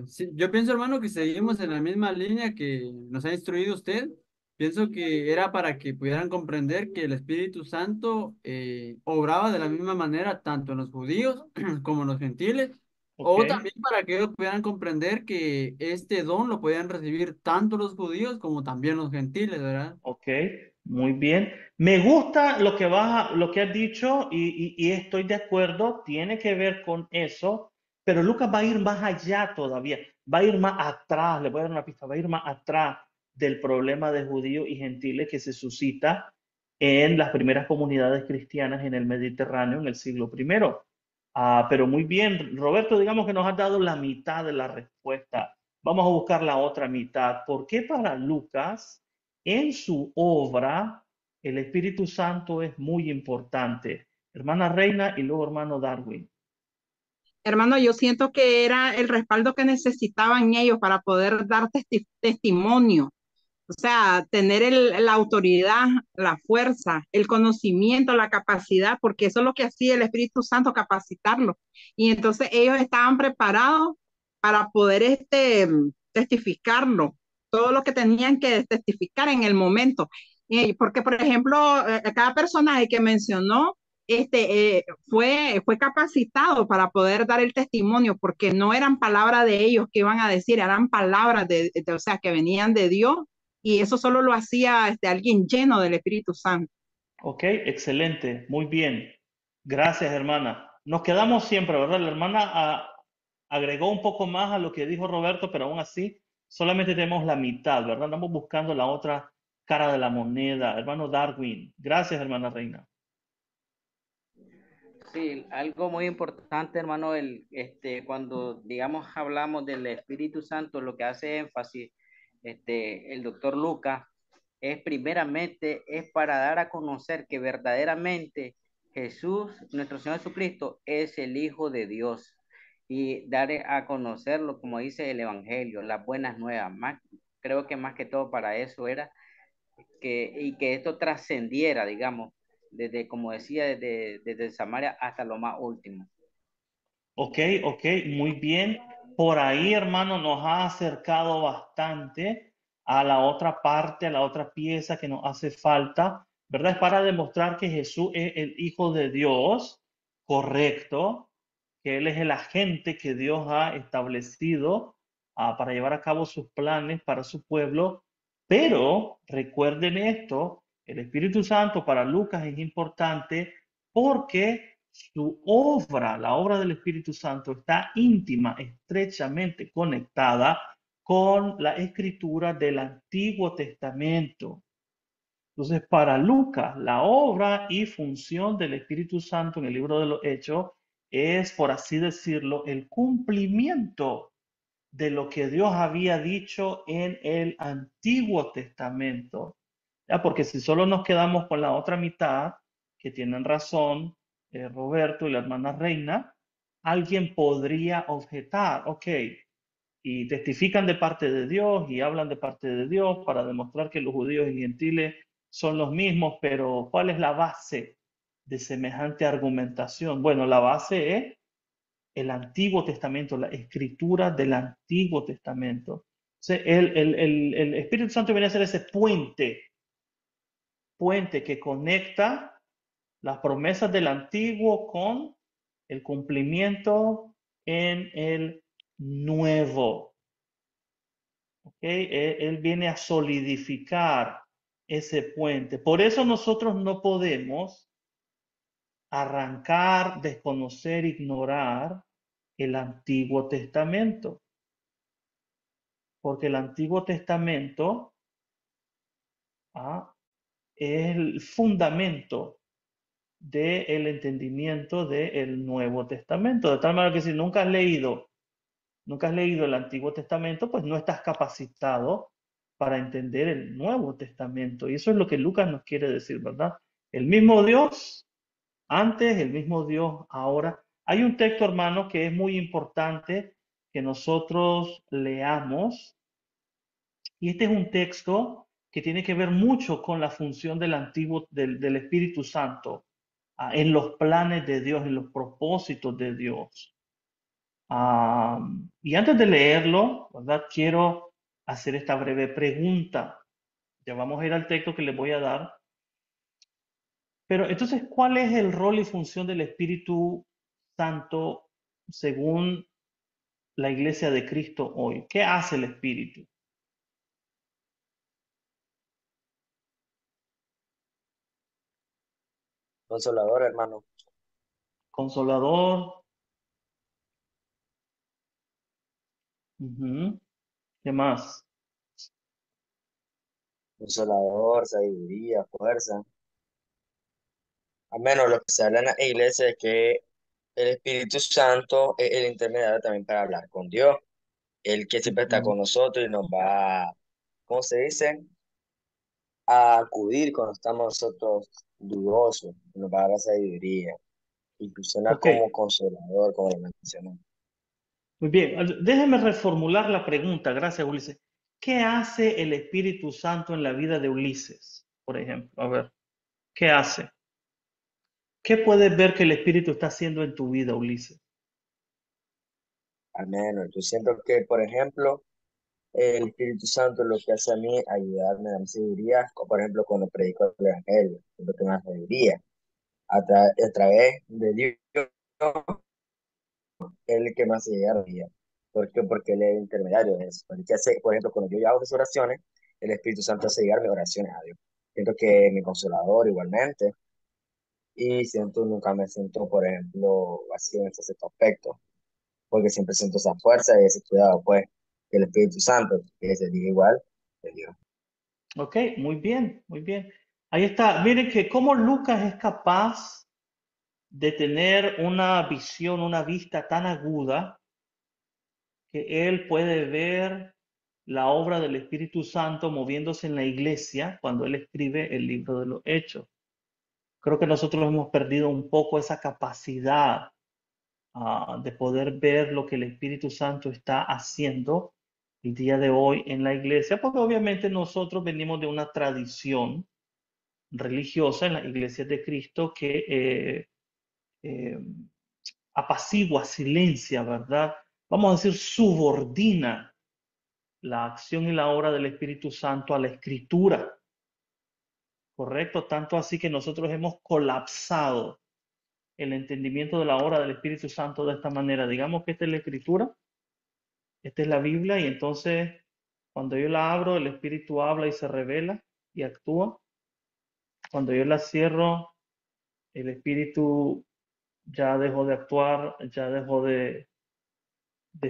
Sí, yo pienso, hermano, que seguimos en la misma línea que nos ha instruido usted. Pienso que era para que pudieran comprender que el Espíritu Santo obraba de la misma manera tanto en los judíos como en los gentiles, Ok, o también para que ellos pudieran comprender que este don lo podían recibir tanto los judíos como también los gentiles, ¿verdad? ok, muy bien. Me gusta lo que has dicho y estoy de acuerdo, tiene que ver con eso, pero Lucas va a ir más allá todavía, va a ir más atrás, le voy a dar una pista, va a ir más atrás del problema de judíos y gentiles que se suscita en las primeras comunidades cristianas en el Mediterráneo en el siglo primero. Pero muy bien, Roberto, digamos que nos has dado la mitad de la respuesta. Vamos a buscar la otra mitad. ¿Por qué para Lucas, en su obra, el Espíritu Santo es muy importante? Hermana Reina y luego hermano Darwin. Hermano, yo siento que era el respaldo que necesitaban ellos para poder dar testimonio. O sea, tener la autoridad, la fuerza, el conocimiento, la capacidad, porque eso es lo que hacía el Espíritu Santo, capacitarlo. Y entonces ellos estaban preparados para poder testificarlo, todo lo que tenían que testificar en el momento. Porque, por ejemplo, cada personaje que mencionó fue capacitado para poder dar el testimonio, porque no eran palabras de ellos que iban a decir, eran palabras o sea, que venían de Dios, y eso solo lo hacía alguien lleno del Espíritu Santo. Ok, excelente, muy bien. Gracias, hermana. Nos quedamos siempre, ¿verdad? La hermana agregó un poco más a lo que dijo Roberto, pero aún así solamente tenemos la mitad, ¿verdad? Andamos buscando la otra cara de la moneda. Hermano Darwin, gracias, hermana Reina. Sí, algo muy importante, hermano, cuando, digamos, hablamos del Espíritu Santo, lo que hace énfasis, el doctor Lucas, es primeramente, es para dar a conocer que verdaderamente Jesús, nuestro Señor Jesucristo, es el Hijo de Dios y dar a conocerlo, como dice el Evangelio, las buenas nuevas. Más, creo que más que todo para eso era y que esto trascendiera, digamos, desde, como decía, desde Samaria hasta lo más último. Ok, ok, muy bien. Por ahí, hermano, nos ha acercado bastante a la otra parte, a la otra pieza que nos hace falta, ¿verdad? Es para demostrar que Jesús es el Hijo de Dios, correcto, que Él es el agente que Dios ha establecido para llevar a cabo sus planes para su pueblo. Pero recuerden esto, el Espíritu Santo para Lucas es importante porque su obra, la obra del Espíritu Santo, está íntima, estrechamente conectada con la escritura del Antiguo Testamento. Entonces, para Lucas, la obra y función del Espíritu Santo en el libro de los Hechos es, por así decirlo, el cumplimiento de lo que Dios había dicho en el Antiguo Testamento. ¿Ya? Porque si solo nos quedamos con la otra mitad, que tienen razón Roberto y la hermana Reina, alguien podría objetar, ok, y testifican de parte de Dios y hablan de parte de Dios para demostrar que los judíos y gentiles son los mismos, pero ¿cuál es la base de semejante argumentación? Bueno, la base es el Antiguo Testamento, la escritura del Antiguo Testamento. Entonces, el Espíritu Santo viene a ser ese puente que conecta las promesas del Antiguo con el cumplimiento en el Nuevo. ¿Okay? Él viene a solidificar ese puente. Por eso nosotros no podemos arrancar, desconocer, ignorar el Antiguo Testamento. Porque el Antiguo Testamento es el fundamento del entendimiento del Nuevo Testamento. De tal manera que si nunca has leído el Antiguo Testamento, pues no estás capacitado para entender el Nuevo Testamento. Y eso es lo que Lucas nos quiere decir, ¿verdad? El mismo Dios antes, el mismo Dios ahora. Hay un texto, hermano, que es muy importante que nosotros leamos. Y este es un texto que tiene que ver mucho con la función del Espíritu Santo en los planes de Dios, en los propósitos de Dios. Y antes de leerlo, ¿verdad? Quiero hacer esta breve pregunta. Ya vamos a ir al texto que les voy a dar. Pero entonces, ¿cuál es el rol y función del Espíritu Santo según la Iglesia de Cristo hoy? ¿Qué hace el Espíritu? Consolador, hermano. Consolador. ¿Qué más? Consolador, sabiduría, fuerza. Al menos lo que se habla en la iglesia es que el Espíritu Santo es el intermediario también para hablar con Dios. El que siempre está Ujú. con nosotros y nos va, ¿cómo se dice? A acudir cuando estamos nosotros dudosos, nos va a dar la sabiduría y funciona Ok, como consolador, como lo mencioné. muy bien. Déjeme reformular la pregunta. Gracias, Ulises. ¿Qué hace el Espíritu Santo en la vida de Ulises, por ejemplo? A ver, ¿qué hace? ¿Qué puedes ver que el Espíritu está haciendo en tu vida, Ulises? Al menos yo siento que, por ejemplo, el Espíritu Santo lo que hace a mí ayudarme a mi sabiduría, como por ejemplo cuando predico el Evangelio, siento que me da sabiduría. A través de Dios, Él es el que me hace llegar a Dios. ¿Por qué? Porque Él es el intermediario de eso. Porque hace, por ejemplo, cuando yo hago mis oraciones, el Espíritu Santo hace llegar mis oraciones a Dios. Siento que mi consolador igualmente, y nunca me siento, por ejemplo, vacío en ese aspecto, porque siempre siento esa fuerza y ese cuidado, pues, que el Espíritu Santo, que se diga igual de Dios. Ok, muy bien, muy bien. Ahí está. Miren que cómo Lucas es capaz de tener una visión, una vista tan aguda que él puede ver la obra del Espíritu Santo moviéndose en la iglesia cuando él escribe el libro de los Hechos. Creo que nosotros hemos perdido un poco esa capacidad de poder ver lo que el Espíritu Santo está haciendo el día de hoy en la iglesia, porque obviamente nosotros venimos de una tradición religiosa en las iglesias de Cristo que eh, apacigua, silencia, ¿verdad? Vamos a decir, subordina la acción y la obra del Espíritu Santo a la Escritura, ¿correcto? Tanto así que nosotros hemos colapsado el entendimiento de la obra del Espíritu Santo de esta manera. Digamos que esta es la Escritura, esta es la Biblia, y entonces cuando yo la abro, el Espíritu habla y se revela y actúa. Cuando yo la cierro, el Espíritu ya dejó de actuar, ya dejó de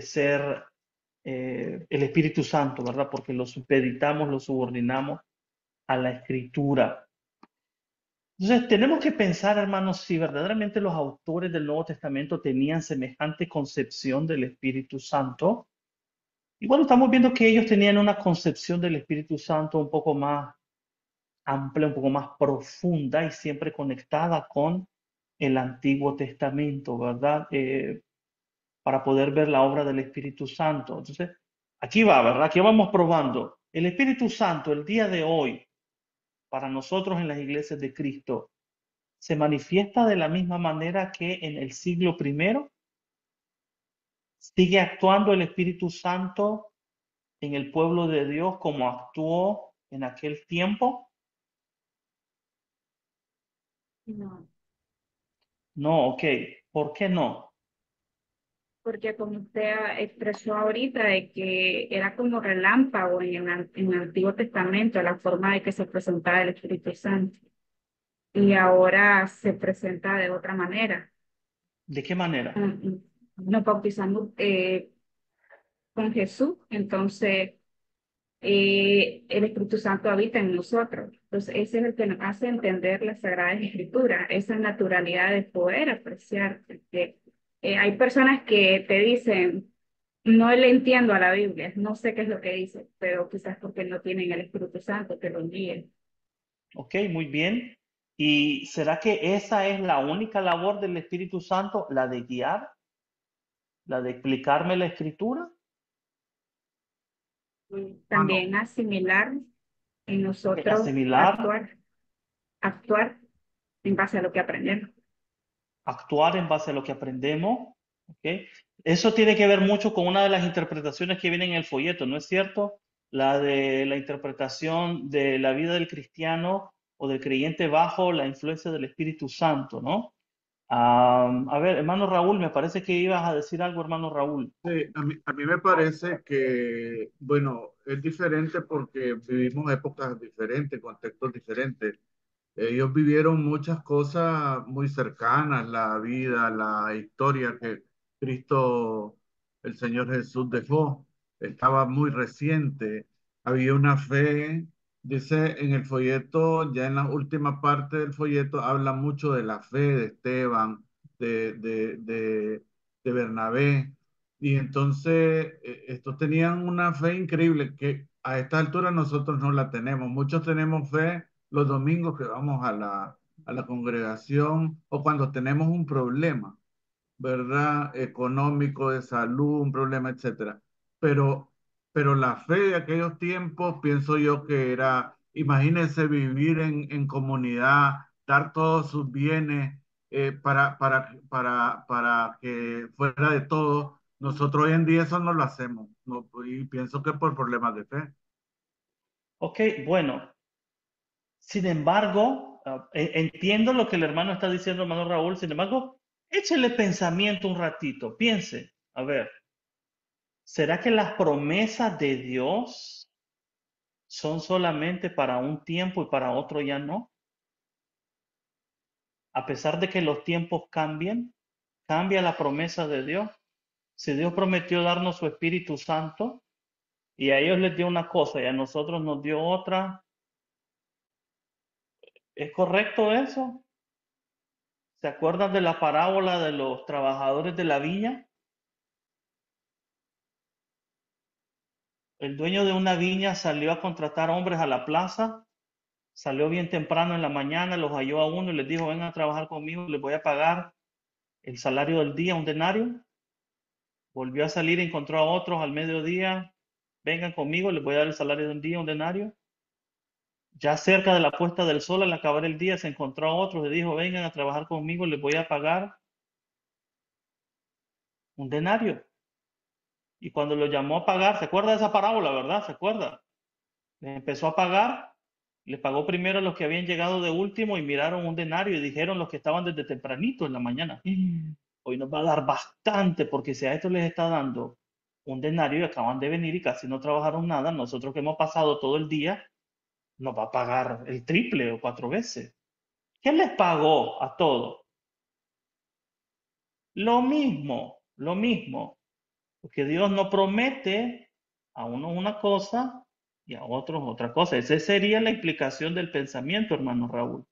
ser el Espíritu Santo, ¿verdad? Porque lo supeditamos, lo subordinamos a la Escritura. Entonces, tenemos que pensar, hermanos, si verdaderamente los autores del Nuevo Testamento tenían semejante concepción del Espíritu Santo. Y bueno, estamos viendo que ellos tenían una concepción del Espíritu Santo un poco más amplia, un poco más profunda y siempre conectada con el Antiguo Testamento, ¿verdad? Para poder ver la obra del Espíritu Santo. Entonces, aquí va, ¿verdad? Aquí vamos probando. El Espíritu Santo, el día de hoy, para nosotros en las iglesias de Cristo, se manifiesta de la misma manera que en el siglo primero. ¿Sigue actuando el Espíritu Santo en el pueblo de Dios como actuó en aquel tiempo? No, No, ok. ¿Por qué no? porque como usted expresó ahorita de que era como relámpago en el Antiguo Testamento la forma de que se presentaba el Espíritu Santo y ahora se presenta de otra manera. ¿De qué manera? Nos bautizamos con Jesús, entonces el Espíritu Santo habita en nosotros. Entonces, ese es el que nos hace entender las Sagradas Escrituras, esa naturalidad de poder apreciar. Porque, hay personas que te dicen, no le entiendo a la Biblia, no sé qué es lo que dice, pero quizás porque no tienen el Espíritu Santo que lo guíe. Ok, muy bien. ¿Y será que esa es la única labor del Espíritu Santo, la de guiar, la de explicarme la Escritura? Hermano, También asimilar en nosotros, Asimilar, actuar en base a lo que aprendemos. actuar en base a lo que aprendemos. ¿Ok? Eso tiene que ver mucho con una de las interpretaciones que vienen en el folleto, ¿no es cierto? La de la interpretación de la vida del cristiano o del creyente bajo la influencia del Espíritu Santo, ¿no? A ver, hermano Raúl, me parece que ibas a decir algo, hermano Raúl. sí, a mí me parece que, bueno, es diferente porque vivimos épocas diferentes, contextos diferentes. Ellos vivieron muchas cosas muy cercanas, la vida, la historia que Cristo, el Señor Jesús dejó, estaba muy reciente. Había una fe, dice en el folleto, ya en la última parte del folleto, habla mucho de la fe de Esteban, de, de, de, de Bernabé. Y entonces estos tenían una fe increíble que a esta altura nosotros no la tenemos. Muchos tenemos fe los domingos que vamos a la congregación o cuando tenemos un problema, ¿verdad? Económico, de salud, un problema, etcétera. Pero, pero la fe de aquellos tiempos, pienso yo que era, imagínense vivir en comunidad, dar todos sus bienes para que fuera de todo. Nosotros hoy en día eso no lo hacemos, no, y pienso que por problemas de fe. Ok, bueno, sin embargo, entiendo lo que el hermano está diciendo, hermano Raúl, sin embargo, échele pensamiento un ratito, piense, a ver, ¿será que las promesas de Dios son solamente para un tiempo y para otro ya no? A pesar de que los tiempos cambien, cambia la promesa de Dios. Si Dios prometió darnos su Espíritu Santo y a ellos les dio una cosa y a nosotros nos dio otra, ¿es correcto eso? ¿Se acuerdan de la parábola de los trabajadores de la viña? El dueño de una viña salió a contratar hombres a la plaza, salió bien temprano en la mañana, los halló a uno y les dijo, vengan a trabajar conmigo, les voy a pagar el salario del día, un denario. Volvió a salir, encontró a otros al mediodía, vengan conmigo, les voy a dar el salario de un día, un denario. Ya cerca de la puesta del sol, al acabar el día, se encontró a otros, le dijo, vengan a trabajar conmigo, les voy a pagar un denario. Y cuando lo llamó a pagar, ¿se acuerda de esa parábola, verdad? ¿Se acuerda? Les empezó a pagar, les pagó primero a los que habían llegado de último y miraron un denario y dijeron los que estaban desde tempranito en la mañana, hoy nos va a dar bastante porque si a esto les está dando un denario y acaban de venir y casi no trabajaron nada, nosotros que hemos pasado todo el día, nos va a pagar el triple o 4 veces. ¿Qué les pagó a todos? Lo mismo, porque Dios no promete a uno una cosa y a otros otra cosa. Esa sería la implicación del pensamiento, hermano Raúl,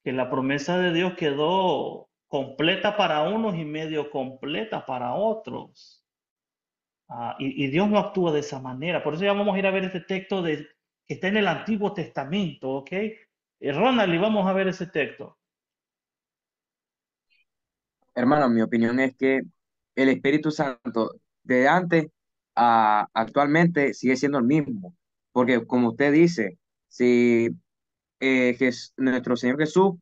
que la promesa de Dios quedó completa para unos y medio completa para otros. Y Dios no actúa de esa manera. Por eso ya vamos a ir a ver este texto que está en el Antiguo Testamento, ¿ok? Ronald, y vamos a ver ese texto. Hermano, mi opinión es que el Espíritu Santo de antes a actualmente sigue siendo el mismo, porque como usted dice, si nuestro Señor Jesús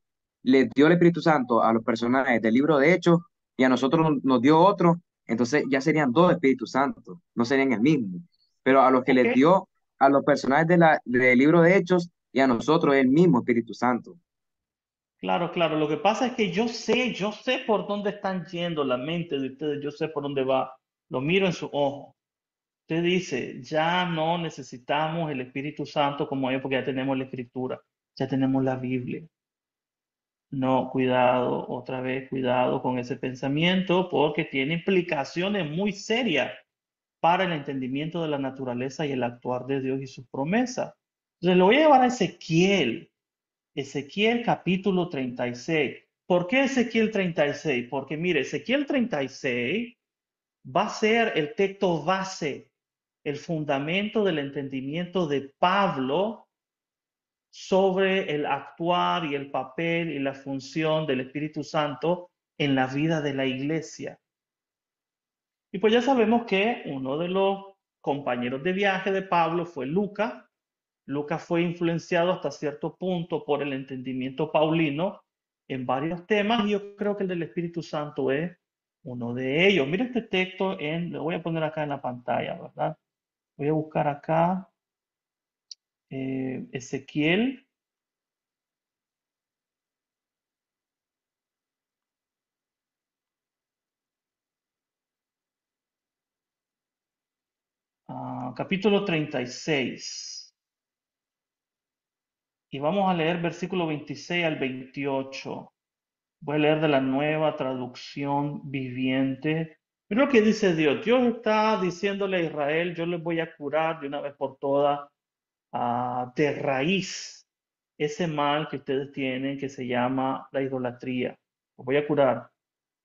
le dio el Espíritu Santo a los personajes del libro de Hechos y a nosotros nos dio otro, entonces ya serían dos Espíritus Santos, no serían el mismo. Pero a los que ¿Ok? les dio a los personajes del libro de Hechos y a nosotros el mismo Espíritu Santo. Claro, claro. Lo que pasa es que yo sé por dónde están yendo la mente de ustedes, yo sé por dónde va. Lo miro en su ojo. Usted dice, ya no necesitamos el Espíritu Santo como ellos porque ya tenemos la Escritura, ya tenemos la Biblia. No, cuidado, otra vez, cuidado con ese pensamiento porque tiene implicaciones muy serias para el entendimiento de la naturaleza y el actuar de Dios y sus promesas. Entonces, lo voy a llevar a Ezequiel. Ezequiel capítulo 36. ¿Por qué Ezequiel 36? Porque mire, Ezequiel 36 va a ser el texto base, el fundamento del entendimiento de Pablo sobre el actuar y el papel y la función del Espíritu Santo en la vida de la iglesia. Y pues ya sabemos que uno de los compañeros de viaje de Pablo fue Lucas. Lucas fue influenciado hasta cierto punto por el entendimiento paulino en varios temas y yo creo que el del Espíritu Santo es uno de ellos. Mira este texto, lo voy a poner acá en la pantalla, ¿verdad? Voy a buscar acá Ezequiel. Capítulo 36. Y vamos a leer versículo 26 al 28. Voy a leer de la Nueva Traducción Viviente. Mira lo que dice Dios. Dios está diciéndole a Israel, yo les voy a curar de una vez por todas de raíz ese mal que ustedes tienen que se llama la idolatría. Los voy a curar.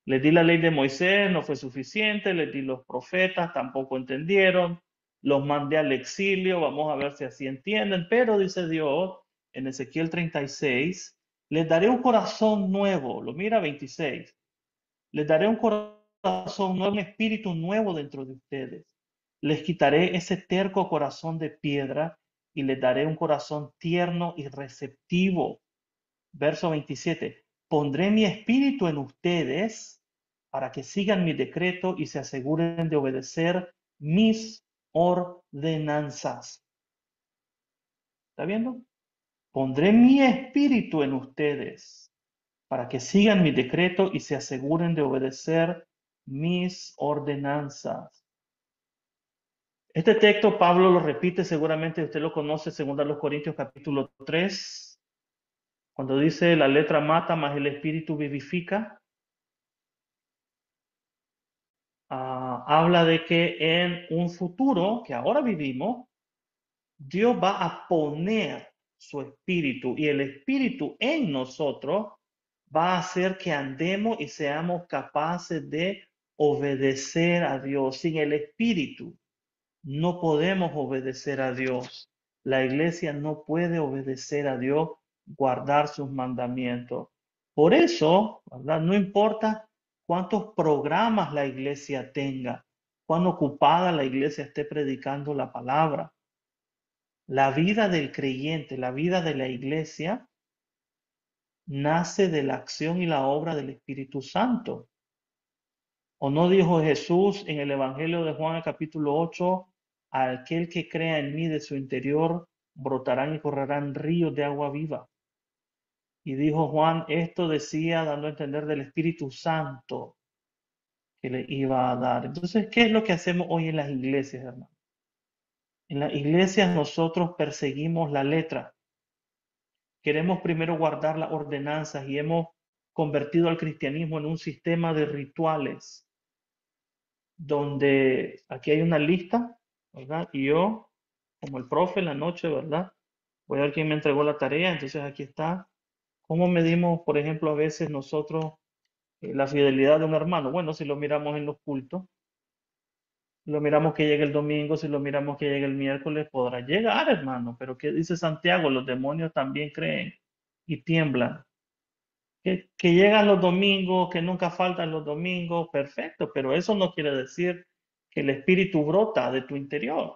Les di la ley de Moisés, no fue suficiente, les di los profetas, tampoco entendieron, los mandé al exilio, vamos a ver si así entienden, pero dice Dios en Ezequiel 36, les daré un corazón nuevo, lo mira 26, les daré un corazón nuevo, un espíritu nuevo dentro de ustedes, les quitaré ese terco corazón de piedra y les daré un corazón tierno y receptivo. Verso 27, pondré mi espíritu en ustedes para que sigan mi decreto y se aseguren de obedecer mis ordenanzas. ¿Está viendo? Pondré mi espíritu en ustedes para que sigan mi decreto y se aseguren de obedecer mis ordenanzas. Este texto Pablo lo repite, seguramente usted lo conoce, según a los Corintios capítulo 3, cuando dice la letra mata, mas el espíritu vivifica. Habla de que en un futuro que ahora vivimos, Dios va a poner su espíritu y el espíritu en nosotros va a hacer que andemos y seamos capaces de obedecer a Dios. Sin el espíritu no podemos obedecer a Dios. La iglesia no puede obedecer a Dios, guardar sus mandamientos. Por eso, ¿verdad? No importa cuántos programas la iglesia tenga, cuán ocupada la iglesia esté predicando la palabra. La vida del creyente, la vida de la iglesia, nace de la acción y la obra del Espíritu Santo. ¿O no dijo Jesús en el Evangelio de Juan, el capítulo 8, aquel que crea en mí de su interior brotarán y correrán ríos de agua viva? Y dijo Juan, esto decía dando a entender del Espíritu Santo que le iba a dar. Entonces, ¿qué es lo que hacemos hoy en las iglesias, hermano? En las iglesias nosotros perseguimos la letra. Queremos primero guardar las ordenanzas y hemos convertido al cristianismo en un sistema de rituales donde aquí hay una lista, ¿verdad? Y yo como el profe en la noche, ¿verdad? Voy a ver quién me entregó la tarea, entonces aquí está. ¿Cómo medimos, por ejemplo, a veces nosotros la fidelidad de un hermano? Bueno, si lo miramos en los cultos, si lo miramos que llegue el domingo, si lo miramos que llegue el miércoles, podrá llegar, hermano. Pero ¿qué dice Santiago? Los demonios también creen y tiemblan. Que llegan los domingos, que nunca faltan los domingos, perfecto, pero eso no quiere decir que el espíritu brota de tu interior.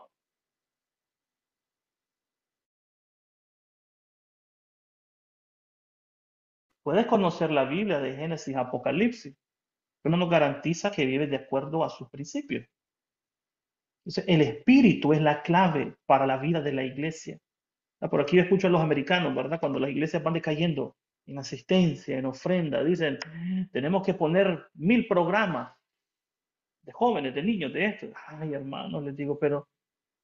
Puedes conocer la Biblia de Génesis a Apocalipsis, pero no nos garantiza que vives de acuerdo a sus principios. Entonces, el espíritu es la clave para la vida de la iglesia. Por aquí yo escucho a los americanos, ¿verdad? Cuando las iglesias van decayendo en asistencia, en ofrenda, dicen, tenemos que poner 1000 programas de jóvenes, de niños, de esto. Ay, hermano, les digo, pero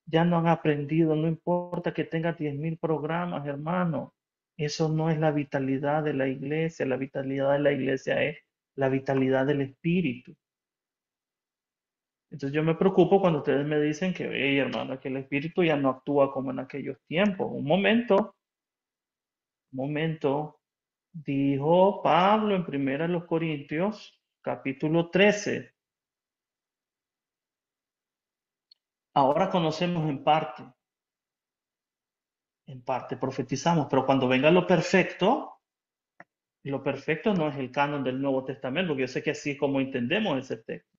ya no han aprendido, no importa que tenga 10,000 programas, hermano. Eso no es la vitalidad de la iglesia. La vitalidad de la iglesia es la vitalidad del espíritu. Entonces yo me preocupo cuando ustedes me dicen que, hey, hermano, que el espíritu ya no actúa como en aquellos tiempos. Un momento, dijo Pablo en Primera de los Corintios, capítulo 13. Ahora conocemos en parte profetizamos, pero cuando venga lo perfecto no es el canon del Nuevo Testamento, porque yo sé que así es como entendemos ese texto.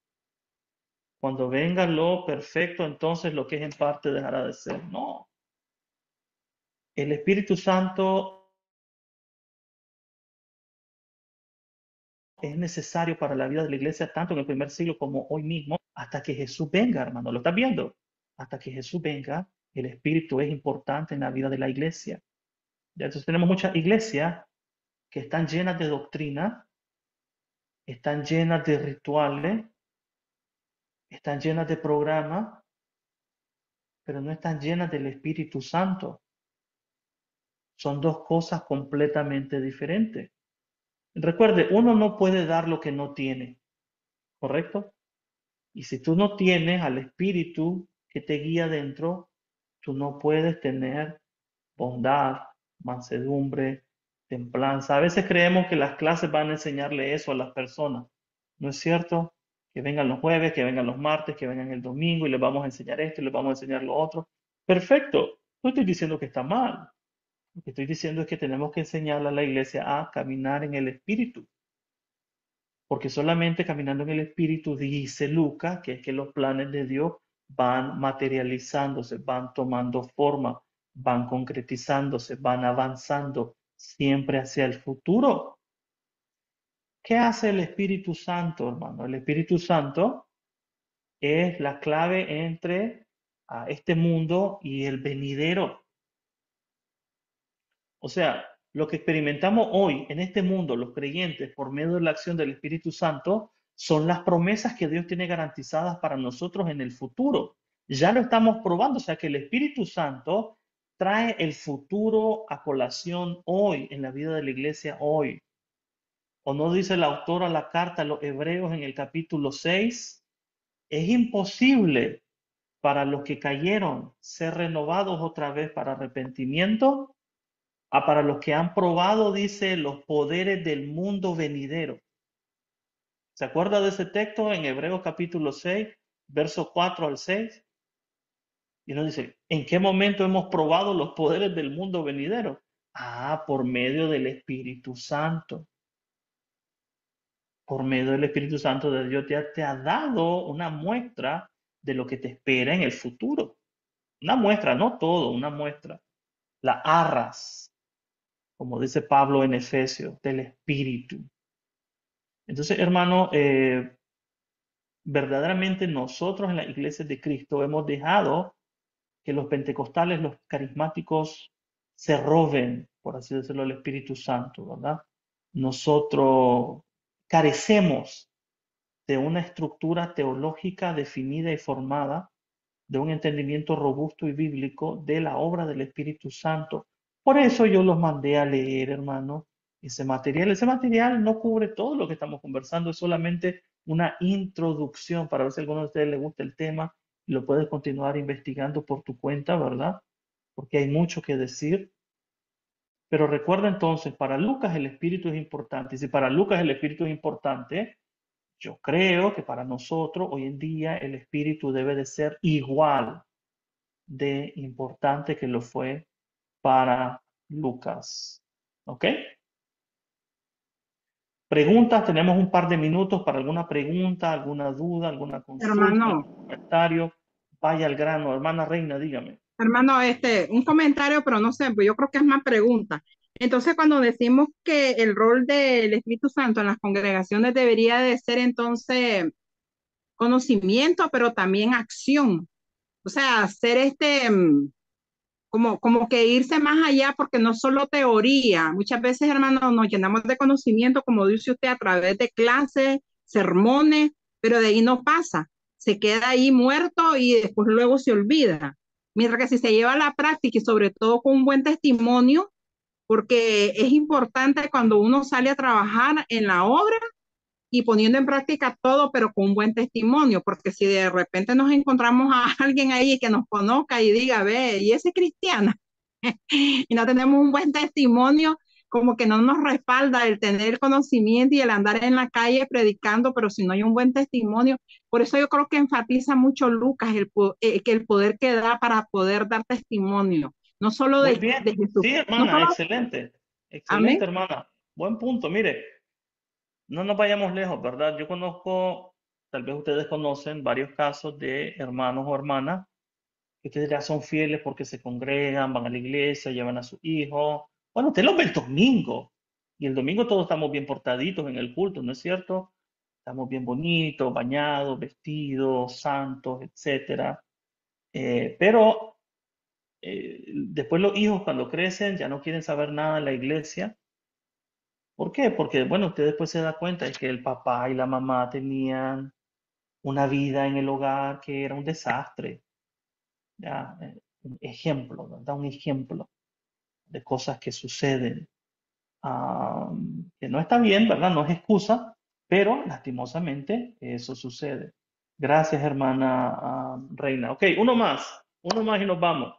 Cuando venga lo perfecto, entonces lo que es en parte dejará de ser. No. El Espíritu Santo es necesario para la vida de la iglesia, tanto en el primer siglo como hoy mismo, hasta que Jesús venga, hermano. ¿Lo estás viendo? Hasta que Jesús venga, el Espíritu es importante en la vida de la iglesia. Ya, entonces tenemos muchas iglesias que están llenas de doctrina, están llenas de rituales, están llenas de programas, pero no están llenas del Espíritu Santo. Son dos cosas completamente diferentes. Recuerde, uno no puede dar lo que no tiene, ¿correcto? Y si tú no tienes al Espíritu que te guía dentro, tú no puedes tener bondad, mansedumbre, templanza. A veces creemos que las clases van a enseñarle eso a las personas. ¿No es cierto? Que vengan los jueves, que vengan los martes, que vengan el domingo y les vamos a enseñar esto y les vamos a enseñar lo otro. Perfecto. No estoy diciendo que está mal. Lo que estoy diciendo es que tenemos que enseñarle a la iglesia a caminar en el Espíritu. Porque solamente caminando en el Espíritu, dice Lucas, que es que los planes de Dios van materializándose, van tomando forma, van concretizándose, van avanzando siempre hacia el futuro. ¿Qué hace el Espíritu Santo, hermano? El Espíritu Santo es la clave entre este mundo y el venidero. O sea, lo que experimentamos hoy en este mundo, los creyentes, por medio de la acción del Espíritu Santo, son las promesas que Dios tiene garantizadas para nosotros en el futuro. Ya lo estamos probando, o sea que el Espíritu Santo trae el futuro a colación hoy, en la vida de la iglesia hoy. ¿O no dice el autor a la carta a los Hebreos en el capítulo 6? Es imposible para los que cayeron ser renovados otra vez para arrepentimiento, para los que han probado, dice, los poderes del mundo venidero. ¿Se acuerda de ese texto en Hebreos capítulo 6, verso 4 al 6? Y nos dice, ¿en qué momento hemos probado los poderes del mundo venidero? Por medio del Espíritu Santo. Por medio del Espíritu Santo de Dios te ha dado una muestra de lo que te espera en el futuro. Una muestra, no todo, una muestra. La arras, como dice Pablo en Efesios, del Espíritu. Entonces, hermano, verdaderamente nosotros en la iglesia de Cristo hemos dejado que los pentecostales, los carismáticos, se roben, por así decirlo, el Espíritu Santo, ¿verdad? Nosotros carecemos de una estructura teológica definida y formada, de un entendimiento robusto y bíblico de la obra del Espíritu Santo. Por eso yo los mandé a leer, hermano, ese material. Ese material no cubre todo lo que estamos conversando, es solamente una introducción para ver si a alguno de ustedes les gusta el tema lo puedes continuar investigando por tu cuenta, ¿verdad? Porque hay mucho que decir. Pero recuerda entonces, para Lucas el espíritu es importante. Y si para Lucas el espíritu es importante, yo creo que para nosotros hoy en día el espíritu debe de ser igual de importante que lo fue para Lucas. ¿Ok? Preguntas, tenemos un par de minutos para alguna pregunta, alguna duda, alguna consulta, Hermano, algún comentario. Vaya al grano, hermana Reina, dígame. hermano, un comentario, pero no sé, pues yo creo que es más pregunta. Entonces, cuando decimos que el rol del Espíritu Santo en las congregaciones debería de ser entonces conocimiento, pero también acción. O sea, hacer como que irse más allá, porque no solo teoría. Muchas veces, hermano, nos llenamos de conocimiento, como dice usted, a través de clases, sermones, pero de ahí no pasa. Se queda ahí muerto y después luego se olvida. Mientras que si se lleva a la práctica y sobre todo con un buen testimonio, porque es importante cuando uno sale a trabajar en la obra y poniendo en práctica todo, pero con un buen testimonio, porque si de repente nos encontramos a alguien ahí que nos conozca y diga, ve, y ese cristiana, y no tenemos un buen testimonio, como que no nos respalda el tener el conocimiento y el andar en la calle predicando, pero si no hay un buen testimonio, por eso yo creo que enfatiza mucho Lucas que el poder que da para poder dar testimonio, no solo Muy de bien. Jesús, Sí, no hermana, solo, excelente. Excelente, amén, hermana. Buen punto. Mire, no nos vayamos lejos, ¿verdad? Yo conozco, tal vez ustedes conocen varios casos de hermanos o hermanas que ustedes ya son fieles porque se congregan, van a la iglesia, llevan a su hijo. Bueno, usted los ve el domingo. Y el domingo todos estamos bien portaditos en el culto, ¿no es cierto? Estamos bien bonitos, bañados, vestidos, santos, etcétera. Pero después los hijos cuando crecen ya no quieren saber nada de la iglesia. ¿Por qué? Porque, bueno, usted después se da cuenta de que el papá y la mamá tenían una vida en el hogar que era un desastre. Ya, un ejemplo, ¿verdad? Un ejemplo de cosas que suceden, que no está bien, ¿verdad? No es excusa, pero lastimosamente eso sucede. Gracias, hermana Reina. Ok, uno más y nos vamos.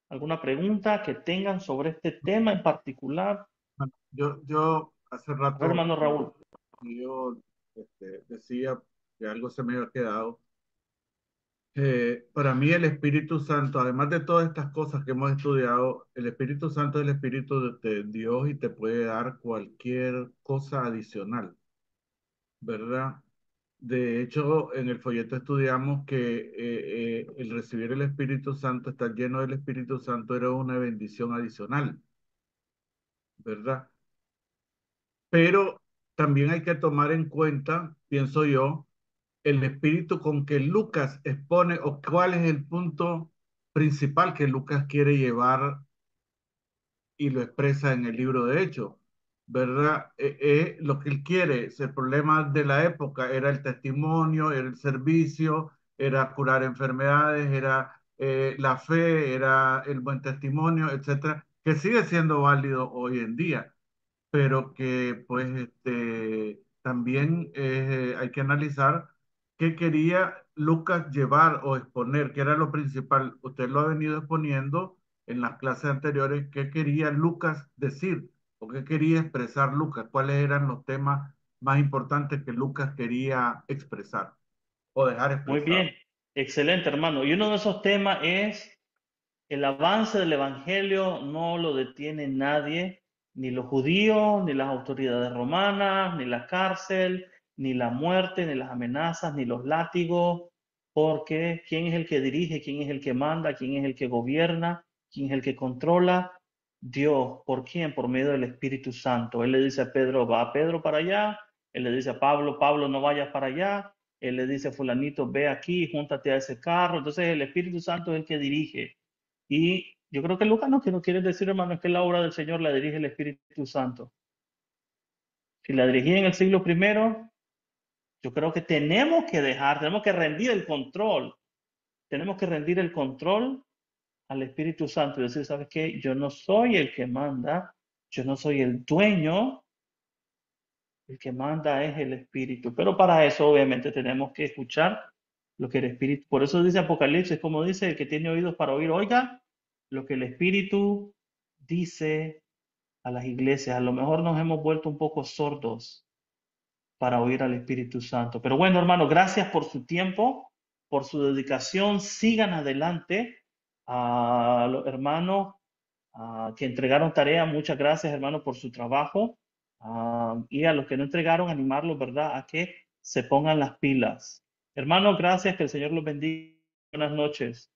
¿Alguna pregunta que tengan sobre este tema en particular? Yo hace A ver, rato, hermano Raúl. yo decía que algo se me había quedado. Para mí el Espíritu Santo, además de todas estas cosas que hemos estudiado, el Espíritu Santo es el Espíritu de Dios y te puede dar cualquier cosa adicional, ¿verdad? De hecho, en el folleto estudiamos que el recibir el Espíritu Santo, estar lleno del Espíritu Santo era una bendición adicional, ¿verdad? Pero también hay que tomar en cuenta, pienso yo, el espíritu con que Lucas expone o cuál es el punto principal que Lucas quiere llevar y lo expresa en el libro de Hechos, ¿verdad? Lo que él quiere, el problema de la época era el testimonio, era el servicio, era curar enfermedades, era la fe, era el buen testimonio, etcétera, que sigue siendo válido hoy en día, pero que pues también hay que analizar qué quería Lucas llevar o exponer, que era lo principal. Usted lo ha venido exponiendo en las clases anteriores, qué quería Lucas decir o qué quería expresar Lucas, cuáles eran los temas más importantes que Lucas quería expresar o dejar Muy expresado. bien, excelente, hermano. Y uno de esos temas es el avance del evangelio no lo detiene nadie, ni los judíos, ni las autoridades romanas, ni la cárcel, ni la muerte, ni las amenazas, ni los látigos, porque ¿quién es el que dirige? ¿Quién es el que manda? ¿Quién es el que gobierna? ¿Quién es el que controla? Dios. ¿Por quién? Por medio del Espíritu Santo. Él le dice a Pedro, va Pedro para allá. Él le dice a Pablo, Pablo, no vayas para allá. Él le dice a fulanito, ve aquí, júntate a ese carro. Entonces el Espíritu Santo es el que dirige. Y yo creo que Lucas no, que no quiere decir, hermano, es que la obra del Señor la dirige el Espíritu Santo. Si la dirigía en el siglo primero, yo creo que tenemos que rendir el control. Tenemos que rendir el control al Espíritu Santo y decir, ¿sabes qué? Yo no soy el que manda, yo no soy el dueño, El que manda es el Espíritu. Pero para eso obviamente tenemos que escuchar lo que el Espíritu, por eso dice Apocalipsis, como dice, el que tiene oídos para oír, oiga lo que el Espíritu dice a las iglesias. A lo mejor nos hemos vuelto un poco sordos para oír al Espíritu Santo. Pero bueno, hermano, gracias por su tiempo, por su dedicación. Sigan adelante. A los hermanos que entregaron tarea, muchas gracias, hermano, por su trabajo. Y a los que no entregaron, animarlos, ¿verdad?, a que se pongan las pilas. Hermano, gracias, que el Señor los bendiga. Buenas noches.